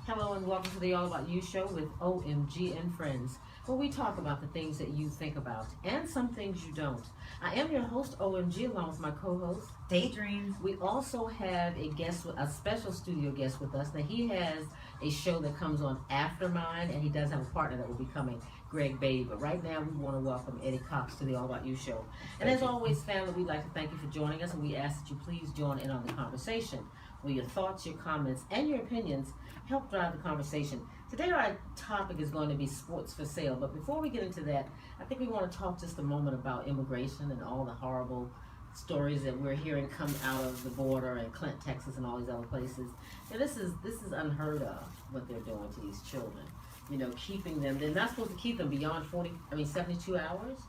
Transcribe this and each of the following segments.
Hello and welcome to the All About You show with OMG and Friends, where we talk about the things that you think about and some things you don't. I am your host, OMG, along with my co-host, Daydream. We also have a special studio guest with us. Now, he has a show that comes on after mine, and he does have a partner that will be coming, Greg Bay. But right now, we want to welcome Eddie Cox to the All About You show. And as always, family, we'd like to thank you for joining us, and we ask that you please join in on the conversation, where your thoughts, your comments, and your opinions help drive the conversation. Today, our topic is going to be sports for sale. But before we get into that, I think we want to talk just a moment about immigration and all the horrible stories that we're hearing come out of the border and Clint, Texas, and all these other places. Now, this is unheard of, what they're doing to these children. You know, keeping them. They're not supposed to keep them beyond 72 hours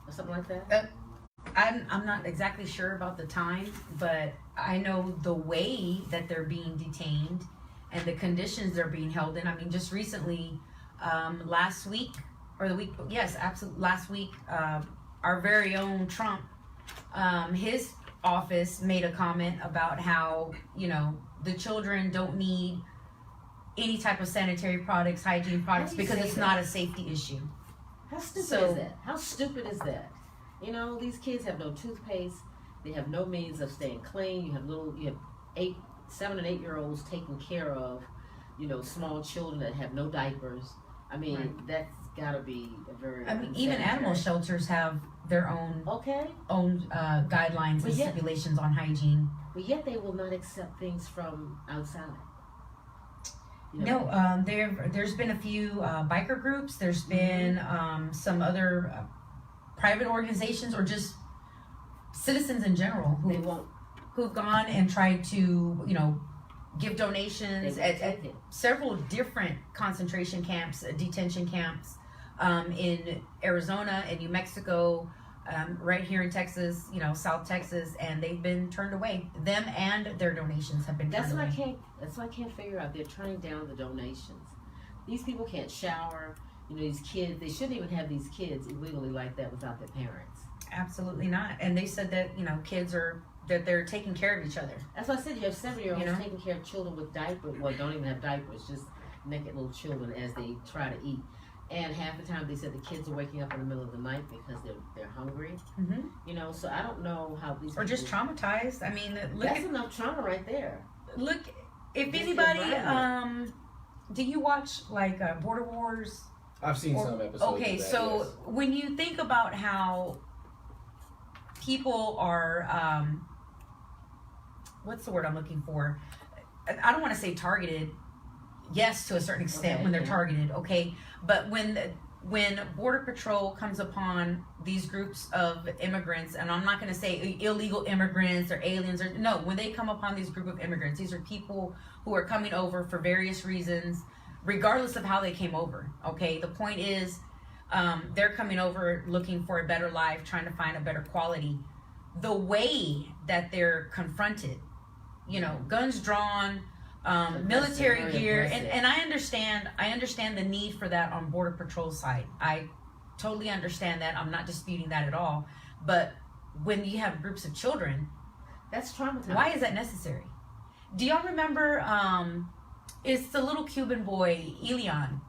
or something like that. I'm not exactly sure about the time, but I know the way that they're being detained and the conditions they're being held in. I mean, just recently, last week, our very own Trump, his office made a comment about how, the children don't need any type of sanitary products, hygiene products, because it's not a safety issue. How stupid is that? How stupid is that? You know, these kids have no toothpaste. They have no means of staying clean. You have 7 and 8 year olds taking care of, small children that have no diapers. I mean, right. That's got to be a very. I mean, even animal shelters have their own guidelines and stipulations on hygiene. But yet they will not accept things from outside. No, there's been a few biker groups. There's been some other private organizations or just citizens in general who've gone and tried to, give donations at several different concentration camps, detention camps in Arizona and New Mexico, right here in Texas, South Texas, and they've been turned away. Them and their donations have been turned away. That's what I can't figure out. They're turning down the donations. These people can't shower. These kids, they shouldn't even have these kids illegally like that without their parents. Absolutely not. And they said that, kids that they're taking care of each other. That's why I said you have 7-year-olds taking care of children with diapers. Well, don't even have diapers, just naked little children as they try to eat. And half the time they said the kids are waking up in the middle of the night because they're hungry. Mm-hmm. So I don't know how these or just traumatized. I mean, that's enough trauma right there. Look, if anybody, do you watch like Border Wars? I've seen some episodes. Okay, of that, so yes. When you think about how people are, what's the word I'm looking for? I don't want to say targeted. Yes, to a certain extent when they're targeted. Okay, but when Border Patrol comes upon these groups of immigrants, and I'm not going to say illegal immigrants or aliens, when they come upon these group of immigrants, these are people who are coming over for various reasons, regardless of how they came over. Okay, the point is, they're coming over looking for a better life, trying to find a better quality. The way that they're confronted, guns drawn, military gear, and I understand the need for that on Border Patrol side. I totally understand that. I'm not disputing that at all. But when you have groups of children, that's traumatizing. Why is that necessary? Do y'all remember? It's the little Cuban boy, Elian.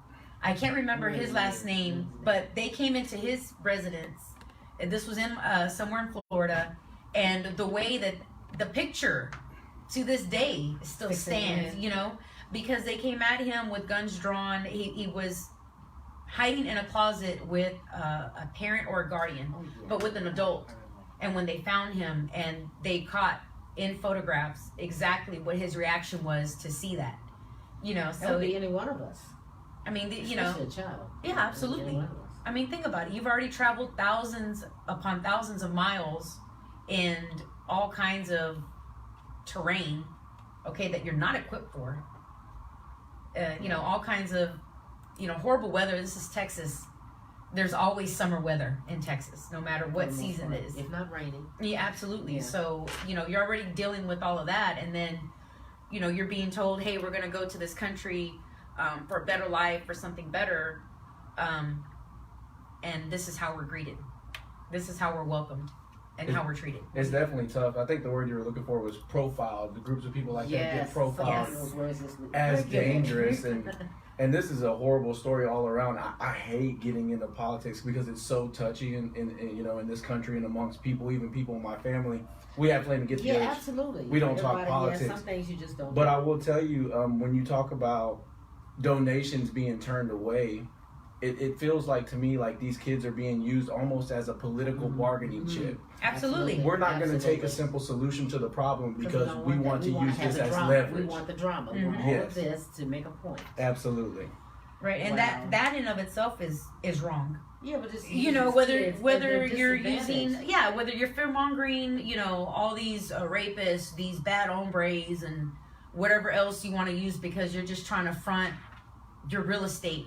I can't remember his last name, but they came into his residence, and this was in somewhere in Florida, and the way that the picture to this day still stands, because they came at him with guns drawn. He was hiding in a closet with a parent or a guardian, but with an adult. And when they found him, and they caught in photographs exactly what his reaction was to see that. So that would be any one of us. I mean, especially a child. Yeah, absolutely. I mean, think about it. You've already traveled thousands upon thousands of miles in all kinds of terrain, that you're not equipped for. All kinds of, horrible weather. This is Texas. There's always summer weather in Texas, no matter what season it is. If not raining. Yeah, absolutely. Yeah. So, you're already dealing with all of that, and then, you're being told, hey, we're going to go to this country for a better life, for something better, and this is how we're greeted. This is how we're welcomed. and how we're treated. It's definitely tough. I think the word you were looking for was profiled. The groups of people like that get profiled as dangerous, and this is a horrible story all around. I hate getting into politics because it's so touchy in this country and amongst people, even people in my family. We have plenty to get together. Yeah, absolutely. We don't talk politics. Some things you just don't. But I will tell you, when you talk about donations being turned away, it feels like to me like these kids are being used almost as a political bargaining chip. Absolutely. We're not going to take a simple solution to the problem because we want to use this as leverage. We want the drama. We want all of this to make a point. Absolutely. Right, and that in of itself is wrong. Yeah, but just whether you're using whether you're fear mongering, all these rapists, these bad hombres, and whatever else you want to use because you're just trying to front your real estate,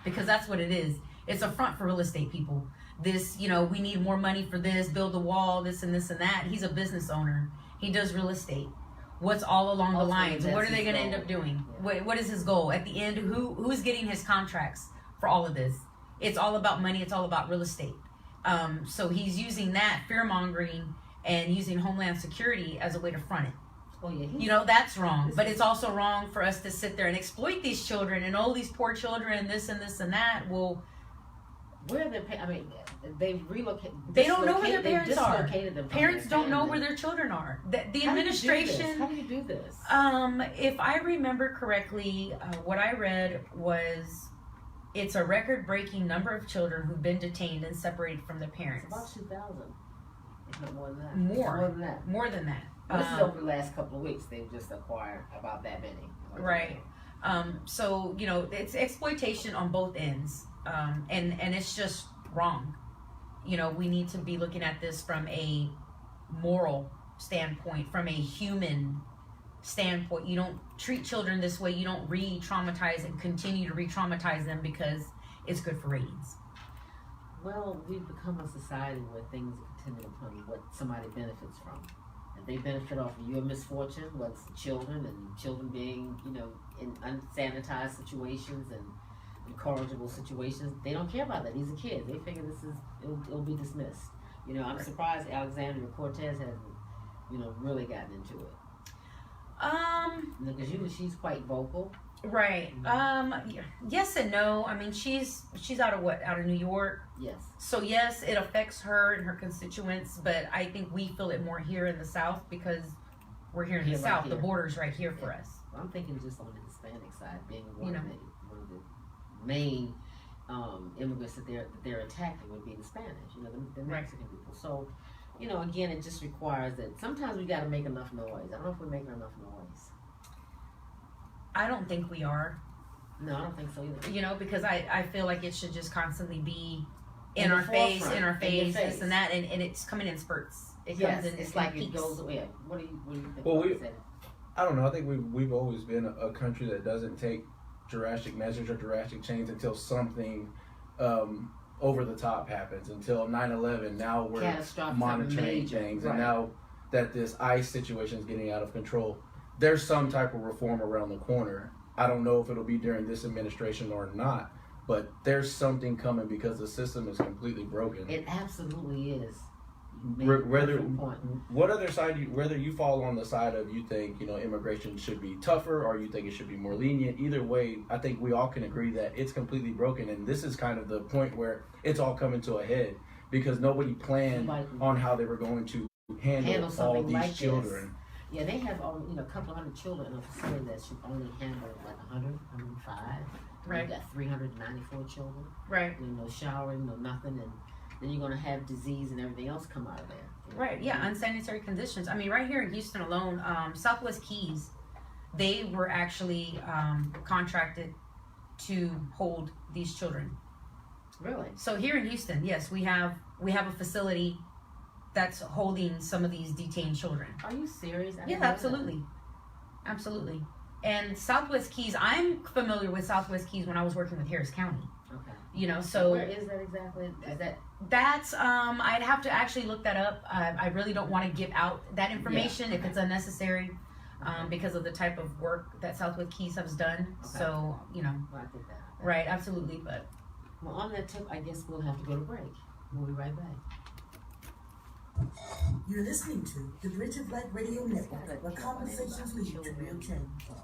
because that's what it is. It's a front for real estate people. This, we need more money for this, build a wall, this and this and that. He's a business owner. He does real estate. What's all along the lines? What are they going to end up doing? What is his goal at the end? Who's getting his contracts for all of this? It's all about money. It's all about real estate. So he's using that fear mongering and using Homeland Security as a way to front it. Oh yeah, that's wrong. But it's also wrong for us to sit there and exploit these children and all these poor children and this and this and that. Well, where they're, they've relocated. They don't know where their parents are. Parents don't know where their their children are. The administration. How do you do this? If I remember correctly, what I read was it's a record-breaking number of children who've been detained and separated from their parents. It's about 2,000. If not more than that. More than that. This is over the last couple of weeks. They've just acquired about that many. Right. So it's exploitation on both ends, and it's just wrong. We need to be looking at this from a moral standpoint, from a human standpoint. You don't treat children this way. You don't re-traumatize and continue to re-traumatize them because it's good for ratings. Well, we've become a society where things are contingent upon what somebody benefits from. If they benefit off of your misfortune, whether it's the children and children being, in unsanitized situations and incorrigible situations, they don't care about that. These are kids. They figure it'll be dismissed. I'm surprised Alexandria Cortez hasn't, really gotten into it. Because she's quite vocal. Right. Yes and no. I mean, she's out of New York. Yes. So yes, it affects her and her constituents, but I think we feel it more here in the South because we're here in the South. Right, the border's right here for us. Well, I'm thinking just on the Hispanic side, being one of the main immigrants that they're attacking would be the Spanish, the Mexican people. So, again, it just requires that sometimes we got to make enough noise. I don't know if we're making enough noise. I don't think we are. No, I don't think so either. Because I feel like it should just constantly be in our face, this and that, and it's coming in spurts. It comes in. It's like it goes away. What do you think? Well, I don't know. I think we've always been a country that doesn't take drastic measures or drastic change until something over the top happens. Until 9/11, now we're monitoring things, and now that this ICE situation is getting out of control, there's some type of reform around the corner. I don't know if it'll be during this administration or not, but there's something coming because the system is completely broken. It absolutely is. Whether you fall on the side of you think immigration should be tougher or you think it should be more lenient, either way, I think we all can agree that it's completely broken, and this is kind of the point where it's all coming to a head because nobody planned on how they were going to handle all these children. Yeah, they have a couple of hundred children in a facility that should only handle like 100, 105. Right. You got 394 children. Right. No showering, no nothing, and then you're going to have disease and everything else come out of there. Right. Yeah, unsanitary conditions. I mean, right here in Houston alone, Southwest Keys, they were actually contracted to hold these children. Really? So here in Houston, yes, we have a facility that's holding some of these detained children. Are you serious? Yeah, absolutely. Absolutely. And Southwest Keys, I'm familiar with Southwest Keys when I was working with Harris County. Okay. So where is that exactly? That's I'd have to actually look that up. I really don't want to give out that information if it's unnecessary, because of the type of work that Southwest Keys has done. Okay. So Well, I think that. Right, absolutely. But on that tip, I guess we'll have to go to break. We'll be right back. You're listening to the Bridge of Light Radio Network, where conversations lead to real change. Yes,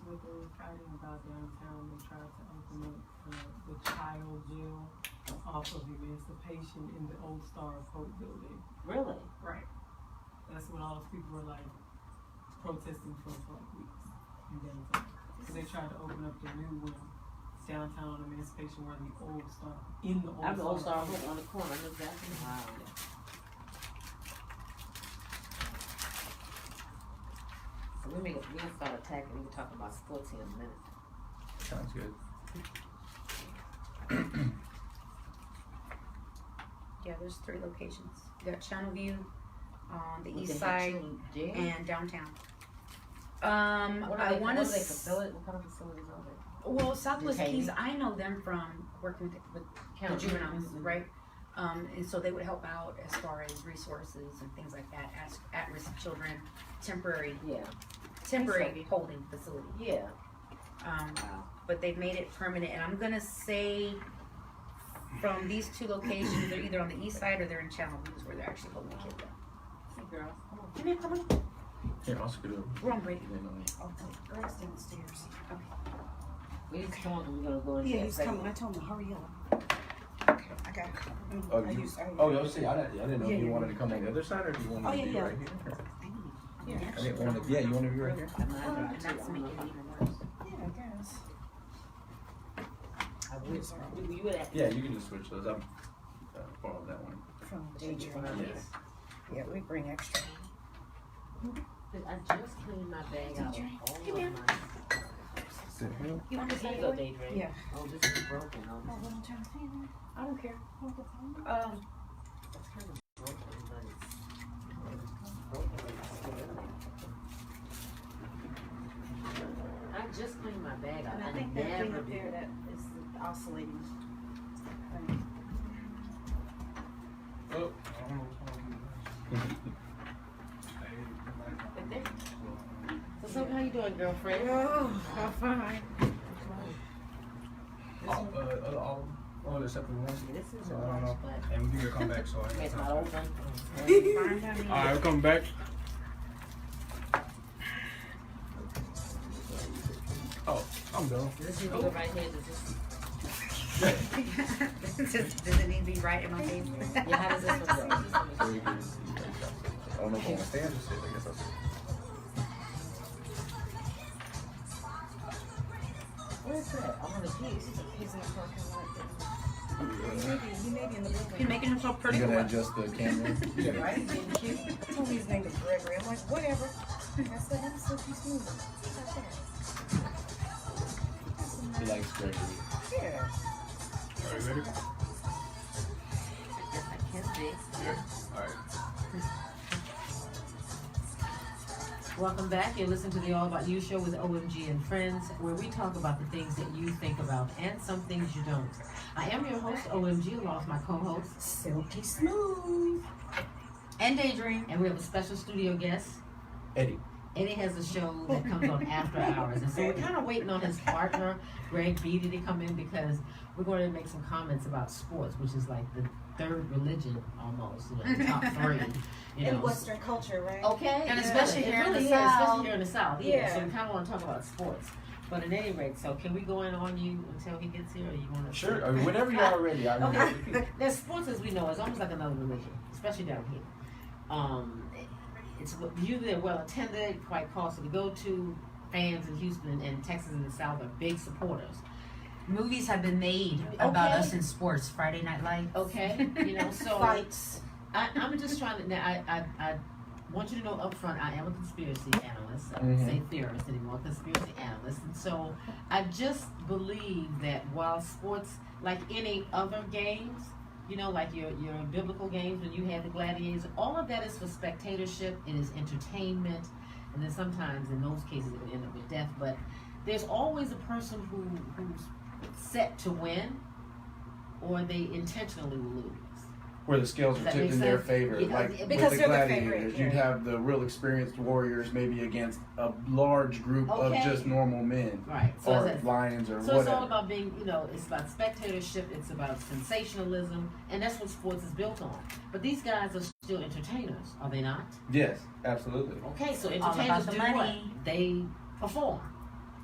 what they were fighting about downtown, they tried to open up the child jail off of Emancipation in the old Star of Hope building. Really? Right. That's what all those people were like protesting for like weeks in downtown. Because they tried to open up the new one downtown on Emancipation where the old Star, in the old I'm the old Star of Hope. on the corner. I know exactly. Wow. So we're gonna start attacking. We can talk about sports here in a minute. Sounds good. Yeah, there's 3 locations. You got Channel View on the With east the side actual jail? and downtown. What are I they- want what to. are they facility? What kind of facilities are they? Well, Southwest Detaining? Keys, I know them from working with the County. juveniles, Mhm. right? And so they would help out as far as resources and things like that, as at-risk children, temporary Yeah. holding facility. Yeah. Wow. But they've made it permanent, and I'm gonna say from these 2 locations, they're either on the east side or they're in Channel Views where they're actually holding the kids at. Hey girls, come on. Come here, come on. Yeah, I'll scoot over. We're on break. You know, Oh, girls downstairs. Okay. We just told them we're gonna go into Yeah, that he's segment. coming. I told him to hurry up. Okay, I got it. Oh, I you, used- I- oh, y'all see, I didn't know Yeah, if you yeah. wanted to come on the other side or do you want Oh, to yeah, be yeah. right here? Yeah, I didn't want to, yeah, you want to be right here? I'm not And gonna that's tell making you. it even worse. yeah, I guess. I would. You would have. Yeah, you can just switch those. I'm borrowed that one. From Change it for her. Daydream. Yeah, we bring extra. I just cleaned my bag out of all of my. You want this Here you side go, boy? Daydream. Yeah. Oh, this is broken. Oh, Oh, what I'm trying to figure I don't care. it's kind of broken, but it's broken, but it's still in there. I just cleaned my bag out. And I I think that thing never up do there that. that is oscillating. Oh. Right there. So how you doing, girlfriend? Oh, I'm fine. All except for one. This is So a I don't large know. black. And we can come back, so I It's ain't not got open. time. Alright, we'll come back. Oh, I'm done. This is the right hand. Is this? Does it need to be right in my face? Yeah, how does this one go? So you can, I don't know if I want to stand or sit, I guess I'll sit. Where's that? I'm on the keys. He's in the parking lot. He may be in the building. He's making himself pretty You cool. gonna adjust the camera? Right? Getting cute. I told me his name was Gregory. I'm like, whatever. I said, I'm Silky Smooth. He's like that. He likes Gregory. Yeah. Alright, ready? Yes, I can see. Alright. Welcome back. You're listening to the All About You show with OMG and Friends, where we talk about the things that you think about and some things you don't. I am your host, OMG, along with my co-host, Silky Smooth. And Daydream. and we have a special studio guest. Eddie. Eddie has a show that comes on after hours, and so we're kind of waiting on his partner, Greg Beatty, to come in because we're going to make some comments about sports, which is like the 3rd religion almost, the top 3. In Western culture, right? Okay, And yeah, especially it here in really the is, South. especially here in the South. Yeah, Yeah. so we kind of want to talk about sports. But at any rate, so can we go in on you until he gets here, or you want to? Sure, I mean, whenever you are ready. Okay. There's sports, as we know, is almost like another religion, especially down here. It's usually they're well attended, quite costly to go to. Fans in Houston and Texas and the South are big supporters. Movies have been made about Okay. us in sports. Friday Night Lights. Okay, so Fights. I'm just trying to. Now, I want you to know up front, I am a conspiracy analyst. I won't say theorist anymore, conspiracy analyst. And so I just believe that while sports, like any other games, like your biblical games when you had the gladiators, all of that is for spectatorship. It is entertainment, and then sometimes in those cases it would end up with death. But there's always a person who's set to win, or they intentionally will lose. where the scales Does are that tipped make in their sense? favor. Yeah, Like because with the they're the favorite, gladiators, you'd yeah. have the real experienced warriors maybe against a large group of Okay. just normal men. Right. So Or it's, lions or so whatever. it's all about being, it's about spectatorship, it's about sensationalism, and that's what sports is built on. But these guys are still entertainers, are they not? Yes, absolutely. Okay, so All entertainers about the do money. what? They perform.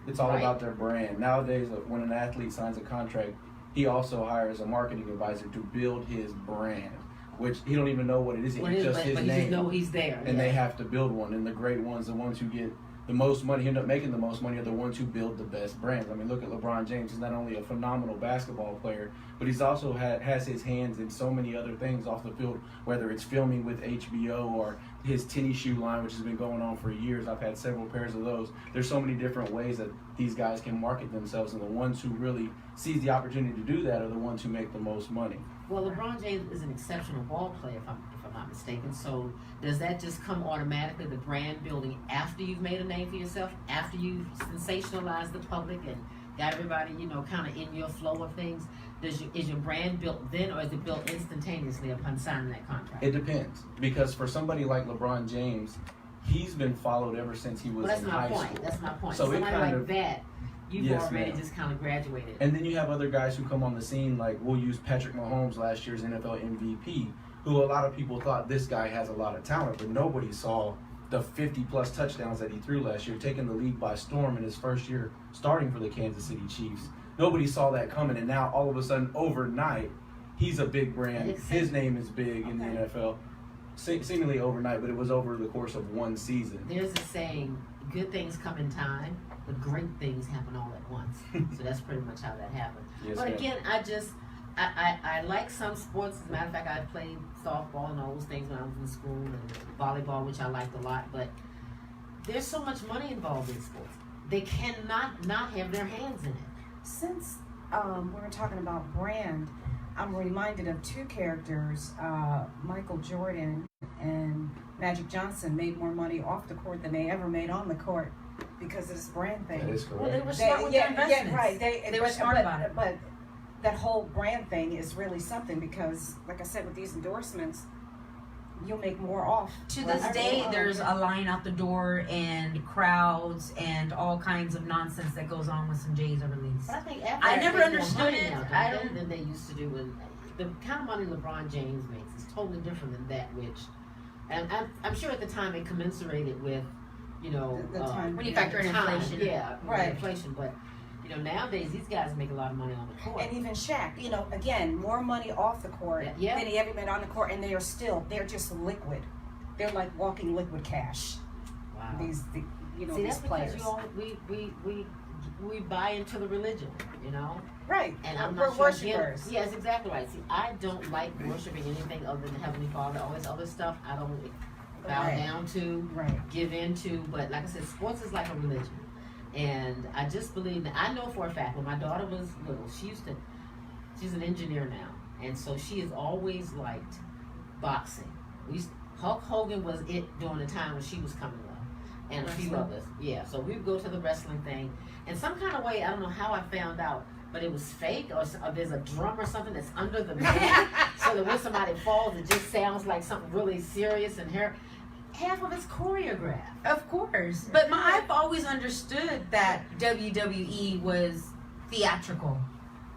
It's all Right. about their brand. Nowadays, when an athlete signs a contract, he also hires a marketing advisor to build his brand, which he don't even know what it is. What It's is, just but his you just name. know he's there. And yeah. they have to build one. And the great ones, the ones who get the most money, end up making the most money, are the ones who build the best brands. I mean, look at LeBron James. He's not only a phenomenal basketball player, but he's also has his hands in so many other things off the field, whether it's filming with HBO or his tennis shoe line, which has been going on for years. I've had several pairs of those. There's so many different ways that these guys can market themselves, and the ones who really seize the opportunity to do that are the ones who make the most money. Well, LeBron James is an exceptional ball player, if I'm not mistaken. So does that just come automatically, the brand building, after you've made a name for yourself, after you've sensationalized the public and got everybody, kind of in your flow of things? Is your brand built then, or is it built instantaneously upon signing that contract? It depends, because for somebody like LeBron James, he's been followed ever since he was Well, that's in my high point. school. That's my point. So it Somebody kind like of- that, you've Yes, already ma'am. just kind of graduated. And then you have other guys who come on the scene, like we'll use Patrick Mahomes, last year's NFL MVP, who a lot of people thought this guy has a lot of talent, but nobody saw the 50-plus touchdowns that he threw last year, taking the league by storm in his first year starting for the Kansas City Chiefs. Nobody saw that coming, and now all of a sudden, overnight, he's a big brand. His name is big in the NFL, seemingly overnight, but it was over the course of one season. There's a saying, good things come in time, but great things happen all at once. So that's pretty much how that happened. Yes, But ma'am. again, I like some sports. As a matter of fact, I played softball and all those things when I was in school, and volleyball, which I liked a lot. But there's so much money involved in sports. They cannot not have their hands in it. Since we were talking about brand, I'm reminded of two characters, Michael Jordan and Magic Johnson made more money off the court than they ever made on the court because of this brand thing. That is Well, they correct. were smart with their investments. Yeah, right. They were smart about it. But that whole brand thing is really something because, like I said, with these endorsements, you'll make more off. To this day, there's a line out the door and crowds and all kinds of nonsense that goes on with some J's are released. But I think after I that, never they make more understood money it. now, I don't they, don't- than they used to do. When the kind of money LeBron James makes is totally different than that which, and I'm sure at the time it commensurated with, The time. When you factor in time, inflation. yeah, Right. inflation. But nowadays these guys make a lot of money on the court. And even Shaq, again, more money off the court Yeah. than he ever made on the court, and they're just liquid. They're like walking liquid cash. Wow. These See, these that's players. because we buy into the religion, Right. And I'm We're not sure. worshipers. Yes, exactly right. See, I don't like worshiping anything other than Heavenly Father. All this other stuff, I don't bow Right. down to, Right. give into. But like I said, sports is like a religion, and I just believe that. I know for a fact when my daughter was little, she's an engineer now, and so she has always liked boxing. Hulk Hogan was it during the time when she was coming up, and a few Wrestling? others. Yeah, so we would go to the wrestling thing, and some kind of way, I don't know how I found out, but it was fake, or there's a drum or something that's under the mat, so that when somebody falls, it just sounds like something really serious, and half of it's choreographed. Of course. But I've always understood that WWE was theatrical.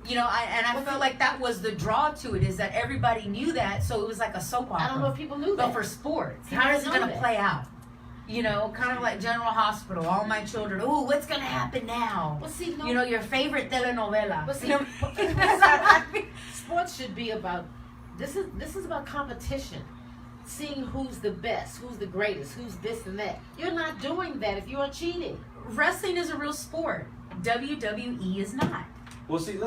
I felt like that was the draw to it, is that everybody knew that, so it was like a soap opera. I don't know if people knew But that. for sports, People how is it know going to that. play out? Kind of like General Hospital, all my children, ooh, what's going to happen now? Well, see, no, Your favorite telenovela. But see, sports should be about this is about competition, seeing who's the best, who's the greatest, who's this and that. You're not doing that if you're cheating. Wrestling is a real sport. WWE is not. Well, see,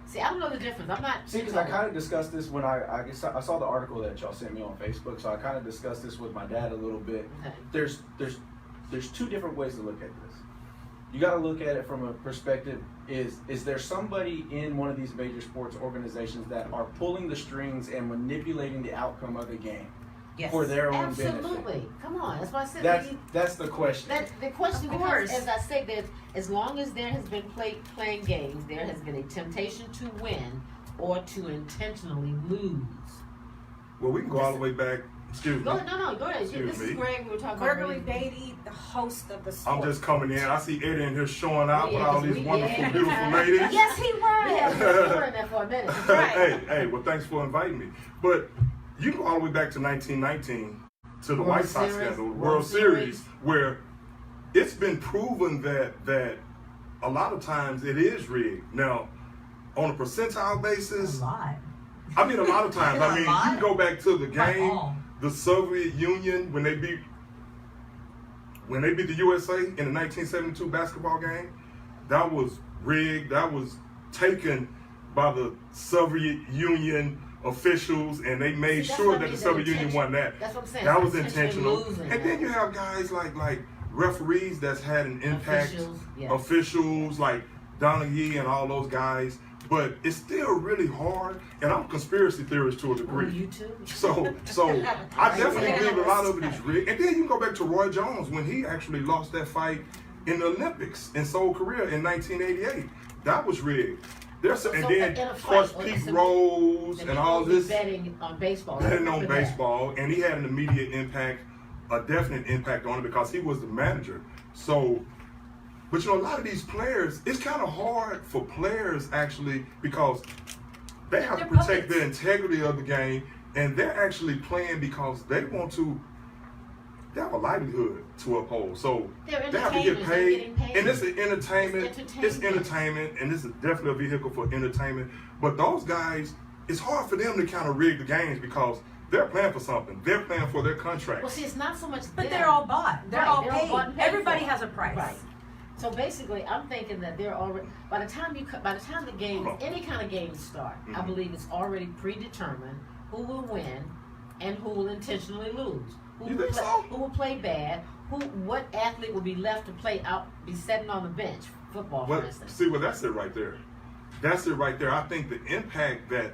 See, I don't know the difference. I'm not. because I kind of discussed this when I saw the article that y'all sent me on Facebook, so I kind of discussed this with my dad a little bit. Okay. There's two different ways to look at this. You got to look at it from a perspective: is there somebody in one of these major sports organizations that are pulling the strings and manipulating the outcome of the game Yes. for their own Absolutely. benefit? Come on. That's why I said That's the question. the question. Of Because, course. as I say, that as long as there has been playing games, there has been a temptation to win or to intentionally lose. Well, we can go all the way back. Excuse Go me. ahead, no, go ahead. Excuse This is me. Greg. We were talking Gregory about Beatty, the host of the I'm sport. just coming in. I see Eddie in here showing out Oh, yeah, with all 'cause these we- wonderful, yeah. beautiful ladies. Yes, he We had was. been in there for a minute. Right. Hey, well, thanks for inviting me. But you go all the way back to 1919 to the World White Sox Series, scandal, World World Series, Series. where it's been proven that a lot of times it is rigged. Now, on a percentile basis, A lot. I mean, a lot of times. I mean, you can go back to the Not game, all. the Soviet Union when they beat the USA in the 1972 basketball game. That was rigged. That was taken by the Soviet Union officials, and they made See, that's sure what I that mean, the the Soviet Union intention. won that. That's what I'm saying. That It's was intentionally intentional. losing. And then you have guys like referees that's had an impact, Officials, yes. officials like Donaghy and all those guys. But it's still really hard, and I'm a conspiracy theorist to a Oh, degree. you too. So I definitely Yeah. believe a lot of it is rigged. And then you can go back to Roy Jones when he actually lost that fight in the Olympics in Seoul, Korea in 1988. That was rigged. There's and So, then in a of course fight, Pete so Rose And and all he was this betting on baseball. betting on Remember that. baseball, and he had an immediate impact, a definite impact on it because he was the manager. So, but you know, a lot of these players, it's kind of hard for players actually because they have to They're protect puppets. the integrity of the game, and they're actually playing because they want to. They have a livelihood to uphold, so They're they have to get entertainers. They're paid. getting paid. And it's an entertainment. It's It's entertainment. entertainment, and this is definitely a vehicle for entertainment. But those guys, it's hard for them to kind of rig the games because they're playing for something. They're playing for their contract. Well, see, it's not so much. But them. they're all bought. They're Right, all they're paid. bought and paid Everybody for. has a price. Right. So basically, I'm thinking that they're already. By the time the game, any kind of game start, I Mhm. believe it's already predetermined who will win and who will intentionally lose. Who You will think play, so? Who will play bad? What athlete will be left to play out? Be sitting on the bench, football, for Well, instance. see, well, that's it right there. That's it right there. I think the impact that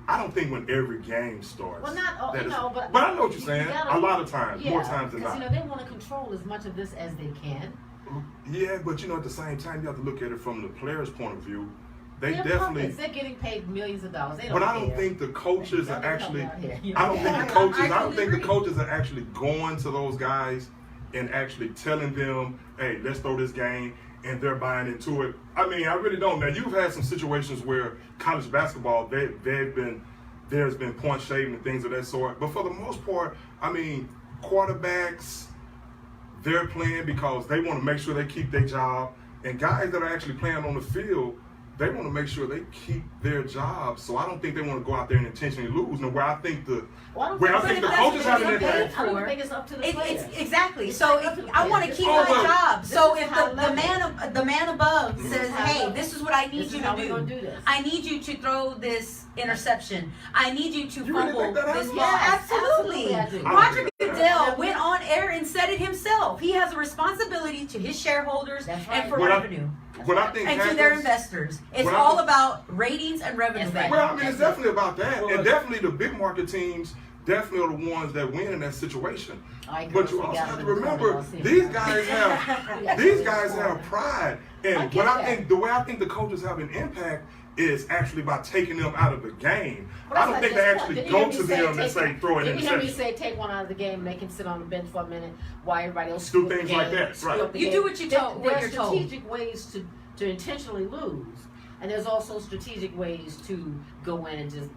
I don't think when every game starts. Well, not all, that you is- know, but I know what you're you saying. gotta- A lot of times, yeah, more times than because not. you know they want to control as much of this as they can. Yeah, but you know, at the same time, you have to look at it from the player's point of view. They They're definitely. puppets. They're getting paid millions of dollars. They don't But I don't care. think the coaches are Don't help actually. out here. I don't think Yeah, the coaches. I I don't totally think the agree. coaches are actually going to those guys and actually telling them, "Hey, let's throw this game," and they're buying into it. I mean, I really don't. Now, you've had some situations where college basketball, there's been point shaving and things of that sort. But for the most part, I mean, quarterbacks, they're playing because they want to make sure they keep their job, and guys that are actually playing on the field, they want to make sure they keep their jobs. So I don't think they want to go out there and intentionally lose. Now, where I think the coaches have an impact. I don't think it's up to the players. It's exactly. It's So not up to the I want to players. keep Oh, my well, job. this So is if high the level. man above This is says, high "Hey, level. this is what I need This you is to how we're do. gonna do this." I need you to throw this interception. I need you to You really fumble think that this happens? ball." Yes, Absolutely. absolutely I do. Roger I don't think Goodell that went on air and said it himself. He has a responsibility to his shareholders That's and right. for What I- revenue What I think and to happens, their investors. It's What I all think- about ratings and revenue. That's right. Well, I mean, it's definitely about that, Well, and definitely the big market teams definitely are the ones that win in that situation. I But you got also have to them in the remember, corner, I'll see these them. guys Yeah. have pride, I and get what I that. think, the way I think the coaches have an impact is actually by taking them out of the game. But I that's don't like think they this actually point. go Didn't to you hear me them and say throw an Didn't you hear me interception. say take one out of the game, make him sit on the bench for a minute while everybody else Do screw up things the like game, that, screw right. up the You game. do what There you're are told. strategic ways to intentionally lose, and there's also strategic ways to go in and just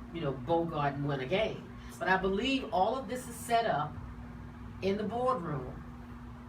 bogart and win a game. But I believe all of this is set up in the boardroom,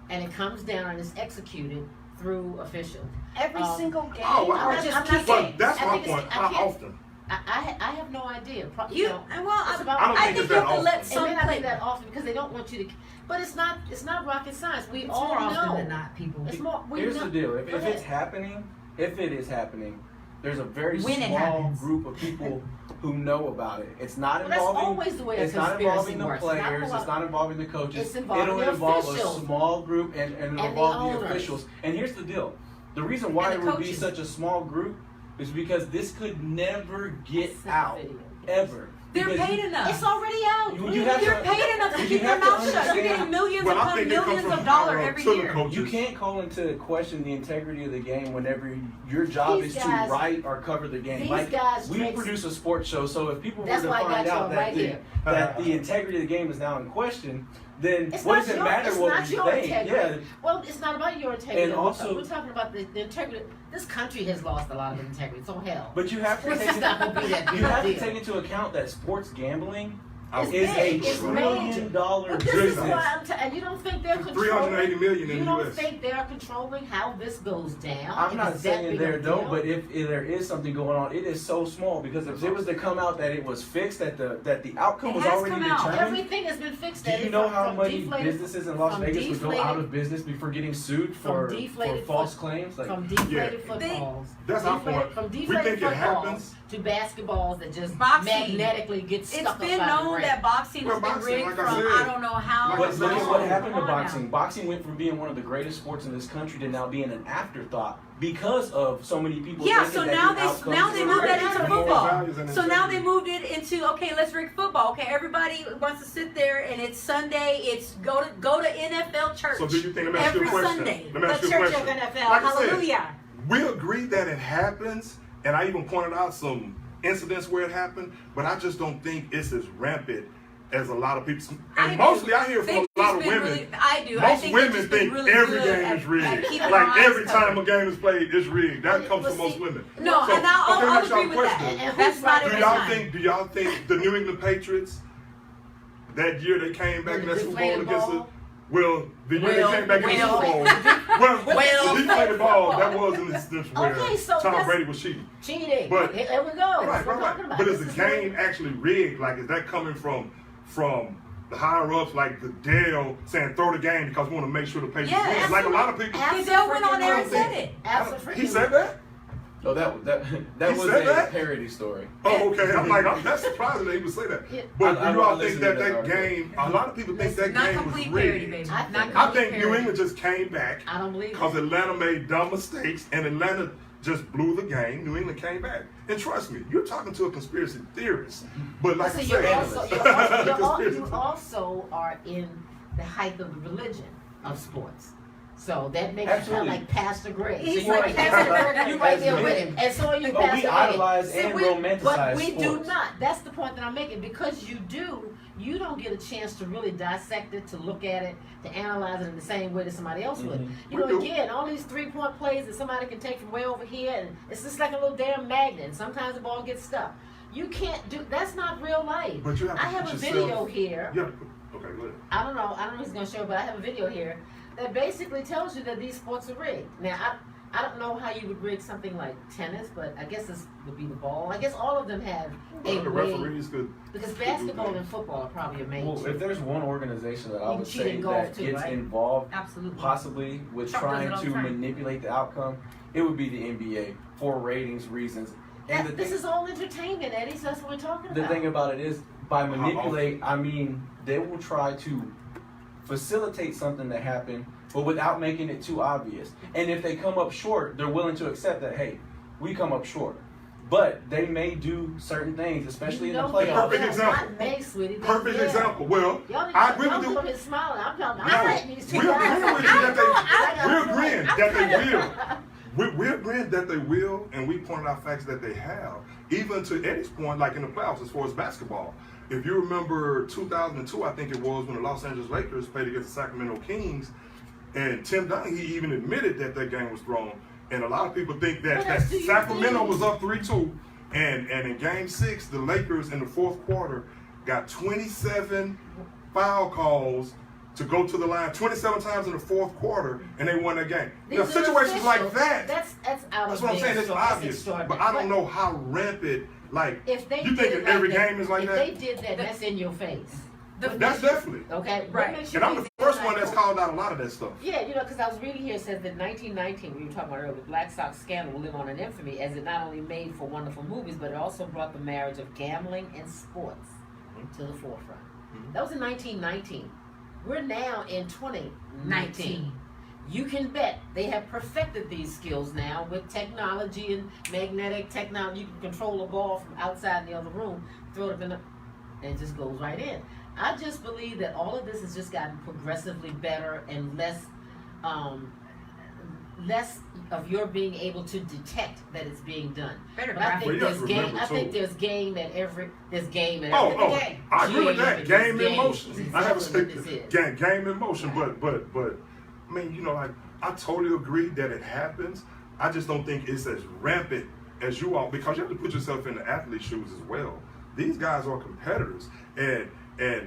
and it comes down and is executed through officials. Every single game. Oh, well, or I'm just not key saying- games? That's I my think it's- point. I How can't- often? I have no idea. You know, well, it's about- I don't I think think it's you have that to let often. it some may not play. be that often because they don't want you to. But it's not rocket science. We It's all more know. often than not, people. It's more. We Here's know. the deal: Go if it's ahead. happening, if it is happening, there's a very When it small happens. group of people who know about it. It's not Well, that's involving. always the way a It's not conspiracy involving the works. players. It's not involving the coaches. It's involving It'll the involve officials. a small group and it'll the involve the owners. officials. And here's the deal: the reason why And it the would be coaches. such a small group is because this could never get Send the out video. ever. They're Because paid enough. It's already out. You you have You're to. paid enough to you keep your have to mouth shut. You're understand- getting millions Well, I upon think it comes millions from of dollars higher every to the year. coaches. You can't call into question the integrity of the game whenever your job These is guys- to write or cover the game. these Like guys we drink- produce a sports show, so if people were That's to why I find got out y'all that right the, here. that the integrity of the game is now in question, then It's what not does it your, matter it's what not we your think? integrity. Yeah, Well, it's not about your integrity. And also- we're talking about the integrity. This country has lost a lot of integrity. So hell, but you have to This take is not gonna be that big you a have to deal. take into account that sports gambling It's is a big. It's $1 major. trillion But this is business. why and you don't think they're controlling? 380 million in You the don't US. think they're controlling how this goes down? I'm If not it's that saying big a there don't, deal? but if there is something going on, it is so small because if it was to come out that it was fixed, that the outcome It was has already come out. determined. Everything has been fixed. Do Eddie, you know from- how from many deflated- businesses in Las from Vegas would go deflated- out of business before getting sued for deflated false foot- claims? Like, from deflated Yeah. footballs. That's our deflated- point. From We deflated think it footballs happens. to basketballs that just Boxing. magnetically get It's stuck been up out of known the that ring. boxing Well, has been boxing, rigged like I from said. I don't know how. Like but I look said, at what happened to Come on now. boxing. Boxing went from being one of the greatest sports in this country to now being an afterthought because of so many people. Yeah, thinking so that now the they outcomes moved were that great. into Moral football. values and So now they integrity. moved it into okay, let's rig football. Okay, everybody wants to sit there and it's Sunday. It's go to NFL church. So do you think? Let me ask you every a question. Sunday? Let me ask The you a church question. of NFL. Like I said, Hallelujah. we agree that it happens, and I even pointed out some incidents where it happened, but I just don't think it's as rampant as a lot of people. And mostly I hear from They've a lot just of been women. really- I do. I Most think they've women just been think really every good game at- is rigged. at keeping Like our eyes every time covered. a game is played, it's rigged. That comes from Well, most see, women. No, So, and I'll okay, I'll next y'all agree with that. question. And That's who's not right Do every y'all time. think? Do y'all think the New England Patriots that year they came back in that Super Bowl Deflated against ball? it? Well, the year Well, they came back in the well. Super Bowl. Well, Well. the deflated ball that was an instance where Okay, so Tom that's- Brady was cheating. Cheating. But- Here we go. That's Right, what we're right, talking right. about. But is This the is what- game actually rigged? Like, is that coming from the higher ups, like the Dale saying throw the game because we want to make sure the Patriots Yeah, win? Like a lot of people. Goodell went on there and said it. Absolutely. He said that? No, that He was said a that? parody story. Oh, okay. I'm like, that's surprising that he would say that. Yeah. But I do you all listened think to that that game, a lot of people think that Not game was complete parody, rigged. baby. I Not think- I complete think New parody. England just came back I don't believe because it. Atlanta made dumb mistakes and Atlanta just blew the game. New England came back. And trust me, you're talking to a conspiracy theorist. But like Listen, I you're said, also, conspiracy you also are in the height of the religion of sports. So that makes you kind Absolutely. of like Pastor Greg. So He's you're like right Pastor there, Greg. you're right there with As him. And so are you, Oh, we Pastor idolize Greg. and See, romanticize But we do sports. not. That's the point that I'm making. Because you don't get a chance to really dissect it, to look at it, to analyze it in the same way that somebody else would. Mhm. You We know, do. again, all these 3-point plays that somebody can take from way over here, and it's just like a little damn magnet. And sometimes the ball gets stuck. You can't do. That's not real life. But you have to I have put a yourself- video here. Yeah. Okay, go ahead. I don't know if he's gonna show, but I have a video here that basically tells you that these sports are rigged. Now, I don't know how you would rig something like tennis, but I guess this would be the ball. I guess all of them have a The way, referees could. because could do basketball things. and football are probably your main Well, two. if there's one organization that I You would cheat say in golf that too, gets right? involved Absolutely. possibly with Trump does it trying all to the time. manipulate the outcome, it would be the NBA for ratings reasons. And This is all entertainment, Eddie, so that's what we're talking the about. thing about it is, by How manipulate, I mean they will try to facilitate something to happen, but without making it too obvious. And if they come up short, they're willing to accept that, hey, we come up short. But they may do certain things, especially in the they playoffs. Perfect will. example. Not May, sweetie. They Perfect will. example. Well, Y'all need I to agree with y'all you. over here smiling. I'm telling No, I'm letting these two we guys. agree with you that I we're got agreeing I'm that they kinda- will. We're agreeing that they will, and we pointed out facts that they have. Even to Eddie's point, like in the playoffs, as far as basketball. If you remember 2002, I think it was, when the Los Angeles Lakers played against the Sacramento Kings, and Tim Duncan, he even admitted that that game was thrown. And a lot of people think that, What that else do you Sacramento think? was up 3-2, and in Game 6, the Lakers in the fourth quarter got 27 foul calls to go to the line 27 times in the fourth quarter, and they won that game. These Now, are situations like officials. that, That's out that's of what I'm saying, it's that's obvious. extraordinary. But I don't know how rampant, like, If they you did think it in every like that, game is like if that? they did that, that's in your face. That's definitely. Okay, what Right. makes you And I'm think the first they're one not that's cool? called out a lot of that stuff. Yeah, you know, because I was reading here, it says that 1919, we were talking about earlier, the Black Sox scandal will live on in infamy, as it not only made for wonderful movies, but it also brought the marriage of gambling and sports to the forefront. That was in 1919. We're now in 2019. You can bet they have perfected these skills now with technology and magnetic technology. You can control a ball from outside the other room, throw it up in the. and it just goes right in. I just believe that all of this has just gotten progressively better and less of your being able to detect that it's being done. Better But I think graphic. there's game. Remember, I think too. there's game at every game. I agree with that. Game in motion. Exactly I have what a this is. game in motion, but I mean, you know, I totally agree that it happens. I just don't think it's as rampant as you all, because you have to put yourself in the athlete's shoes as well. These guys are competitors, and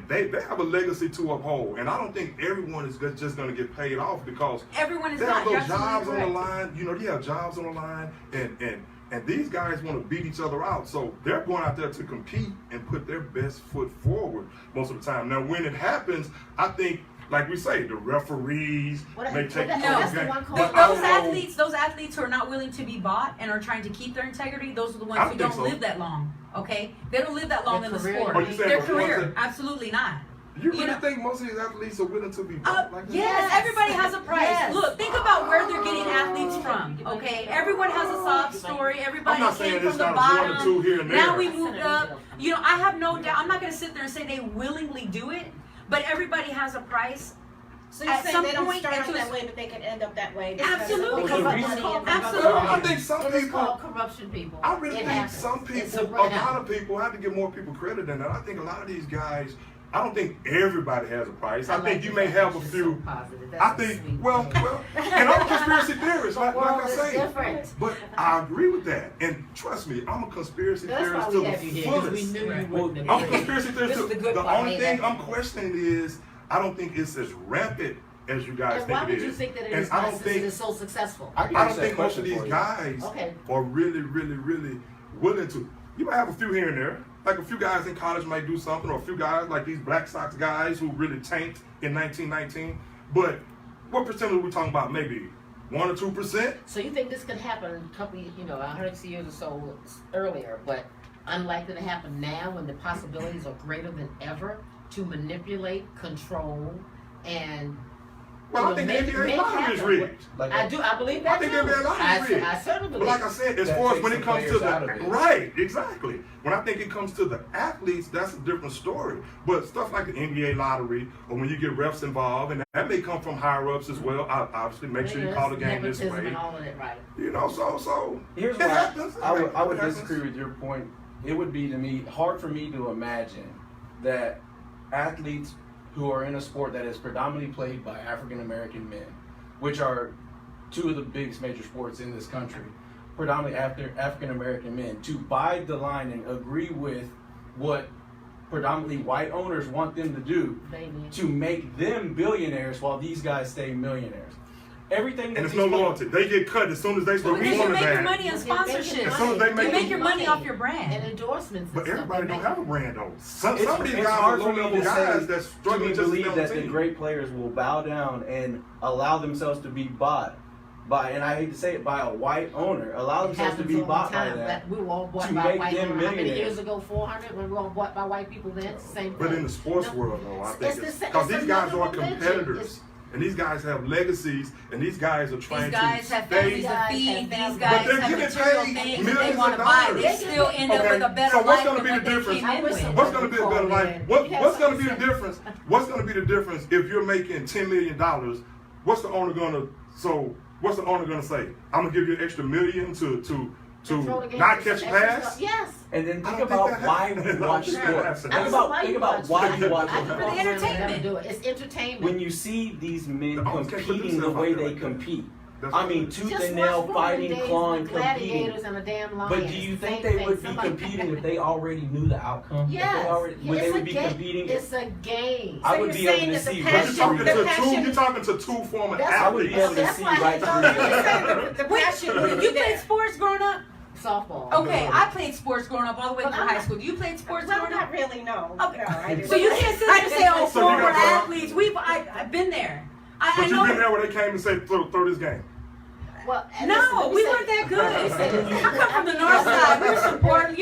they have a legacy to uphold. And I don't think everyone is just going to get paid off, because Everyone is they not. have You're those jobs on absolutely the correct. line. You know, they have jobs on the line, and these guys want to beat each other out. So they're going out there to compete and put their best foot forward most of the time. Now, when it happens, I think, like we say, the referees may take that's the game. one call. But I don't know. Those athletes who are not willing to be bought and are trying to keep their integrity, those are the ones I who think don't so. live that long. Okay, they don't live that long Their in the career. sport. Oh, you saying Their the ones career, that- absolutely not. You really know- think most of these athletes are willing to be bought like that? Yes, everybody has a price. Yes. Look, think about where they're getting athletes from. Okay, everyone has a sob story. Everybody I'm not came saying from it's the not one or bottom. two here and there. Now we moved up. You know, I have no doubt. I'm not going to sit there and say they willingly do it, but everybody has a price. So you're At saying some they don't point, start it's out that just- way, but they could end up that way? Absolutely. Because Well, of the money and Absolutely. I think some It is people. called corruption, people. I really It think happens. some It's people, right a now. lot of people, I have to give more people credit than that. I think a lot of these guys, I don't think everybody has a price. I like think the you may fact have that a you're few. so positive. That's I a think, sweet well, thing. and I'm a conspiracy theorist, The like world I is say. different. But I agree with that. And trust me, I'm a conspiracy That's why theorist we to the have you here, because we fullest. knew you Right. wouldn't I'm a agree. conspiracy theorist. This is the good The part. only Hey, thing that- I'm questioning is, I don't think it's as rampant as you guys And why think would it you is. think that it And is I not, don't since think it is so successful? I can I don't answer that think most of question these for you. guys Okay. are really willing to. You might have a few here and there. Like a few guys in college might do something, or a few guys like these Black Sox guys who really tanked in 1919. But what percentage are we talking about? Maybe 1 or 2%? So you think this could happen a couple, 100 years or so earlier, but unlikely to happen now when the possibilities are greater than ever to manipulate, control, and Well, I think the NBA lottery is rigged. Like I believe that I think too. the NBA lottery is rigged. I certainly But believe. like I said, as That far as takes when the it comes to players out of it. right, exactly. When I think it comes to the athletes, that's a different story. But stuff like the NBA lottery, or when you get refs involved, and that may come from higher ups as well. Obviously, make sure you call the game this Nepotism way. and all of it, right? You know, so Here's it why happens. I would It happens. disagree with your point. It would be to me hard for me to imagine that athletes who are in a sport that is predominantly played by African American men, which are two of the biggest major sports in this country, predominantly African American men, to buy the line and agree with what predominantly white owners want them to do They need to make them billionaires while these guys stay millionaires. Everything that And it's these no players- loyalty. They get cut as soon as they start Because you performing make your bad. money on You're making sponsorships. As soon as they You make make your money off your and brand. endorsements. But and stuff. everybody They don't make- have a brand though. Some It's of these it's guys are hard low for me level to guys say, that's to struggling just to believe stay on that the the team. great players will bow down and allow themselves to be bought by, and I hate to say it, by a white owner, allow It themselves to happens be all the bought by time. that. We were all bought to by make white them people. How many millionaires. years ago? 400 when we were all bought by white people. Then it's the same thing. But in the sports No. world, though, I It's think the it's sa- because it's these guys another are religion. competitors, It's- and these guys have legacies, and these guys are trying These guys to have stay. families to Guys feed. have These families. guys But they're have getting material paid things that millions they want of to buy. They dollars. still end up Okay, with a better so what's life gonna than be what the they difference? came in I wish with. somebody What's going to be a better call life? in. What's You have going to be the something. difference? What's going to be the difference if you're making $10 million? What's the owner going to? So what's the owner going to say? I'm going to give you an extra million to Control the game. not It's catch extra pass. stuff. Yes. And then I think don't think about that why happens. we I don't watch think that sports. happens. Think I don't know about why think you about watch why sports. you watch I football. can For the entertainment. never do it. It's entertainment. When you see these men The owners can't put competing the themselves way out there they like that. compete, That's I what mean, it is. tooth Just and watch nail, Roman fighting, days clawing, with competing. gladiators and a damn lion. But do you think they would be competing if they already knew the outcome? Yes. If they already, would It's they a would be game. competing? It's a game. I So would you're be able saying to that the see But right you're passion- talking through the to it. passion- you're talking to two former That's- I would be athletes. able to That's see why right I through told you. it. You're saying the passion would You be played there. sports growing up? Softball. Okay, I played sports growing up all the way But through I'm high not- school. You played sports Well, growing up? not really, no. Okay. No, I didn't. So you can't sit there and say, oh, So you former got that. athletes. I've been there. But I you've know. been there when they came and said throw this game. Well, and No, listen, let me we say- weren't that good. Listen, I come from the north side. We were support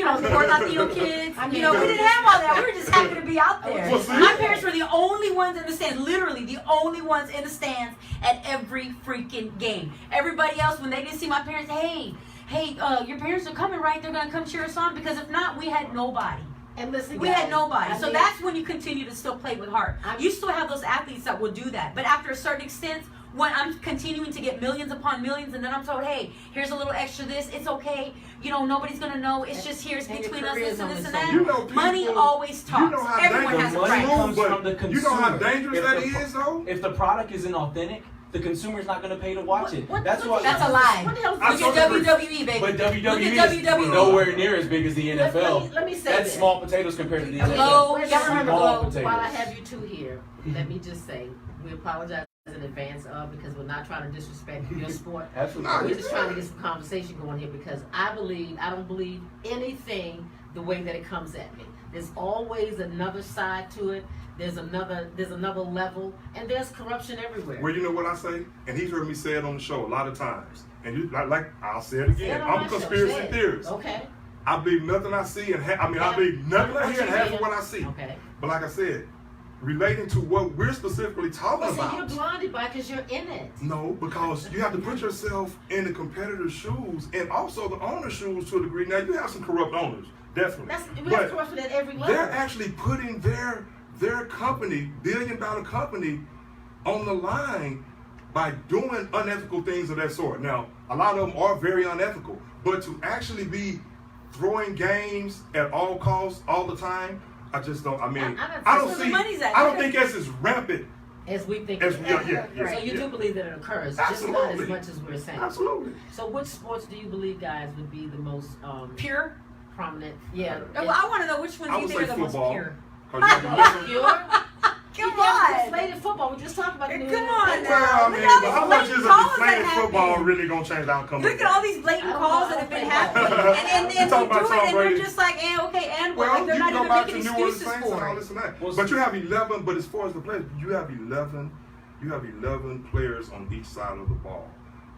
Latino kids. You know, we didn't have all that. We were just happy to be out there. Well, see? My parents were the only ones in the stands, literally the only ones in the stands at every freaking game. Everybody else, when they didn't see my parents, hey, your parents are coming, right? They're gonna come cheer us on, because if not, we had nobody. And listen, We guys, had nobody. I So mean, that's when you continue to still play with heart. I'm- You still have those athletes that will do that. But after a certain extent, when I'm continuing to get millions upon millions, and then I'm told, hey, here's a little extra this, it's okay. You know, nobody's going to know. It's just here. It's And your between us, career this is and only this and so that. You know, people, Money always talks. You know how Everyone dangerous has a money price. comes but from the you know how consumer. dangerous If that the- is, though. If the product isn't authentic, the consumer's not going to pay to watch it. That's why. That's a lie. What the hell is I Look told at you- WWE, baby. But Look WWE at is WWE. nowhere near as big as the NFL. Let me say That's this. small potatoes compared to the Glow, NFL. y'all remember Small Glow? potatoes. While I have you two here, let me just say we apologize in advance because we're not trying to disrespect your sport. Absolutely. We're just trying to get some conversation going here because I don't believe anything the way that it comes at me. There's always another side to it. There's another level, and there's corruption everywhere. Well, you know what I say, and he's heard me say it on the show a lot of times. And you like I'll say it again. on I'm my a show, conspiracy say it. theorist. Okay. I believe nothing I see, and I Yeah. believe nothing I hear, and half Yeah. of what I see. Okay. But like I said, relating to what we're specifically talking Well, see, about. you're blinded by because you're in it. No, because you have to put yourself in the competitor's shoes and also the owner's shoes to a degree. Now you have some corrupt owners, definitely. We have corruption at every level. They're actually putting their company, billion-dollar company, on the line by doing unethical things of that sort. Now, a lot of them are very unethical, but to actually be throwing games at all costs all the time, I just don't. I mean, I don't Where the see. money's at. I don't think that's as rampant. As we think. As- it yeah, is. yeah, yeah, So you yeah. do believe that it occurs, just not as Absolutely. much as we're saying. Absolutely. So which sports do you believe, guys, would be the most Pure? prominent? Yeah. Well, I want to know which ones I you would think say are the most football. pure. 'Cause you have to listen- Pure? Come You have on. deflated football. We just talked about the Come new- on Well, I now. mean, Look at all but how these much is a blatant calls that deflated football happen. really gonna change the outcome? Look of at all that? these blatant I don't calls know that have been how to happening. play And You then talking we about do Tom it and Brady? they're just like, okay, and Well, like you they're can not go even back making to New Orleans excuses Saints and for all it. this and that. Well, But you have 11. But as far as the players, you have 11 players on each side of the ball,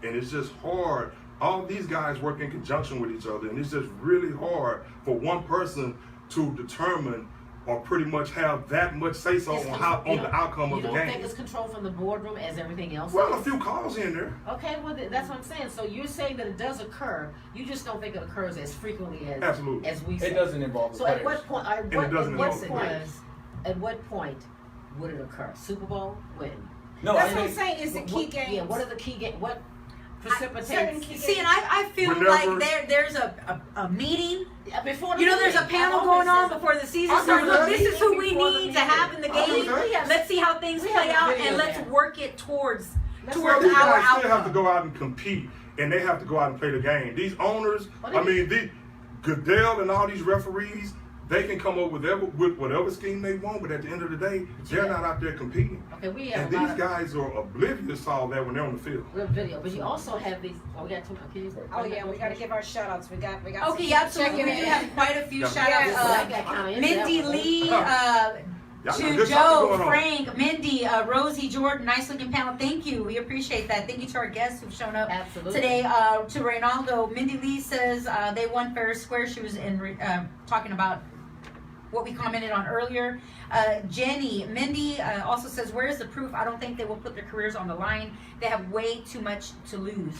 and it's just hard. All these guys work in conjunction with each other, and it's just really hard for one person to determine or pretty much have that much say so It's on control- the outcome of the You don't think game. it's controlled from the boardroom as everything else Well, a is? few calls in there. Okay, well that's what I'm saying. So you're saying that it does occur. You just don't think it occurs as frequently as Absolutely. as we say. It doesn't involve the So players. at what point? it doesn't involve the At what point would it occur? Super Bowl? When? No, That's I what I'm think saying. Is the key What- games. Yeah. What are the key games? What certain precipitates? key See, and I feel Whenever- like there's a meeting. Before the You know, there's a meeting. panel I've going always on said- before the season I starts. do Look, that. this is who we Before the need to meeting. have in the I do game. that. We have- Let's see how things we play have a out, video and let's there. work it towards Let's towards work These it our guys still have to outcome. go out and compete, and they have to go out and play the game. These owners, What I is- mean, Goodell and all these referees, they can come up with whatever scheme they want, but at the end of the day, they're not out there competing. Okay, we have And a lot these of guys are oblivious to all that when they're on the field. we have video, but you also have these. Oh, we got two. Can you, Oh yeah, we got to give our shout outs. We got. Okay, yeah, absolutely. We do have quite a few Yeah. shout outs. Yes. I got kinda into Mindy that one. Lee, Y'all got to good stuff Joe, going on. Frank, Mindy, Rosie, Jordan, nice looking panel. Thank you. We appreciate that. Thank you to our guests who've shown up Absolutely. today. To Reynaldo, Mindy Lee says they won fair and square. She was in talking about what we commented on earlier. Mindy also says, where is the proof? I don't think they will put their careers on the line. They have way too much to lose.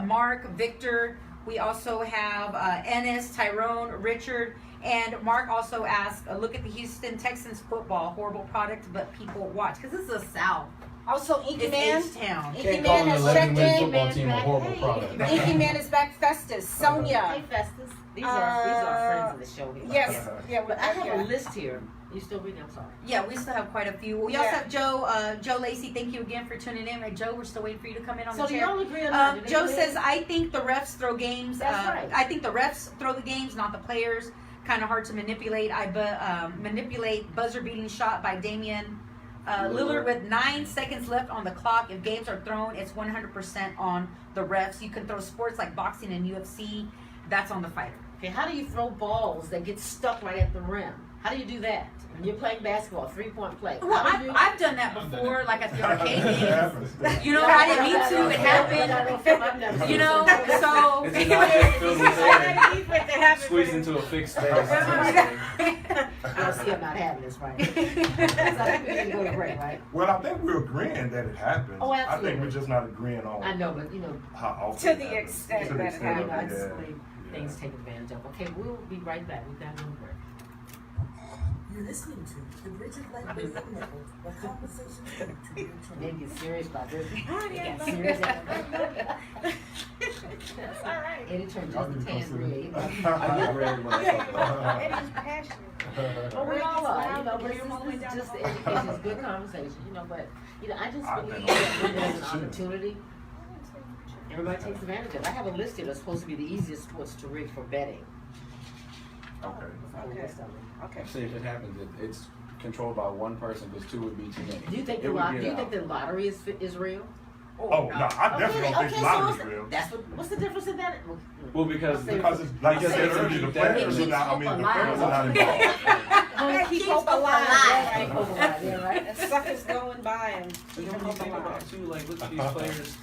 Mark, Victor, we also have Ennis, Tyrone, Richard, and Mark also asked, look at the Houston Texans football, horrible product, but people watch. Because this is the South. Also, Inky It's Man. H-Town. Inky can't call Man an has 11 checked win in. football team a Back- horrible hey, product. Inky Man is back. Festus, Sonia. Hey, Festus. These are friends of the show here. Yes. Yeah. But I have a list here. You still reading? I'm sorry. Yeah, we still have quite a few. We also Yeah. have Joe Lacey. Thank you again for tuning in. Right, Joe, we're still waiting for you to come in on So the do chair. y'all agree on that? Do Joe they says, agree? I think the refs throw games. That's right. I think the refs throw the games, not the players. Kind of hard to manipulate. Manipulate buzzer beating shot by Damian Lillard with 9 seconds left on the clock. If games are thrown, it's 100% on the refs. You can throw sports like boxing and UFC. That's on the fighter. Okay, how do you throw balls that get stuck right at the rim? How do you do that? When you're playing basketball, 3-point play. Well, How do you- I've done that before, like at the arcade games. happens. You know, I didn't mean to. It happened. You know, so. It's an object filled with air, squeezed into a fixed space. I see I'm not having this right. So I think we need to go to break, right? Well, I think we're agreeing that it happens. Oh, I think absolutely. we're just not agreeing on I know, but you know, how often To it the happens. extent To the that it extent you of know, I it, just yeah. believe things take advantage of. Okay, we'll be right back. We've got no break. You're listening to the Richard Light Radio Network, where conversations lead to real They change. get serious about this. Oh, yeah, They got no, serious. That's all right. Eddie turned just a tan red. I get red when I talk about Eddie's passionate. Well, we all are, you know, but Bring him all the way this down is just the education, it's good conversation, you know, but, you know, I just I believe think that when there's an opportunity, everybody takes advantage of it. I have a list here that's supposed to be the easiest sports to rig for betting. Okay. That's a whole Okay. list of them. Okay. See, if it happens, it's controlled by one person because two would be too many. Do you think It would get out. the lottery is real? Oh, no, I definitely don't think lottery's real. That's what's the difference in that? Well, because Because it's, like you said earlier, the players are not, I mean, the players are not involved. Keep hope alive. Right, hope alive, yeah, right. And suckers going by and But keep then when you hope think alive. about it too, like look at these players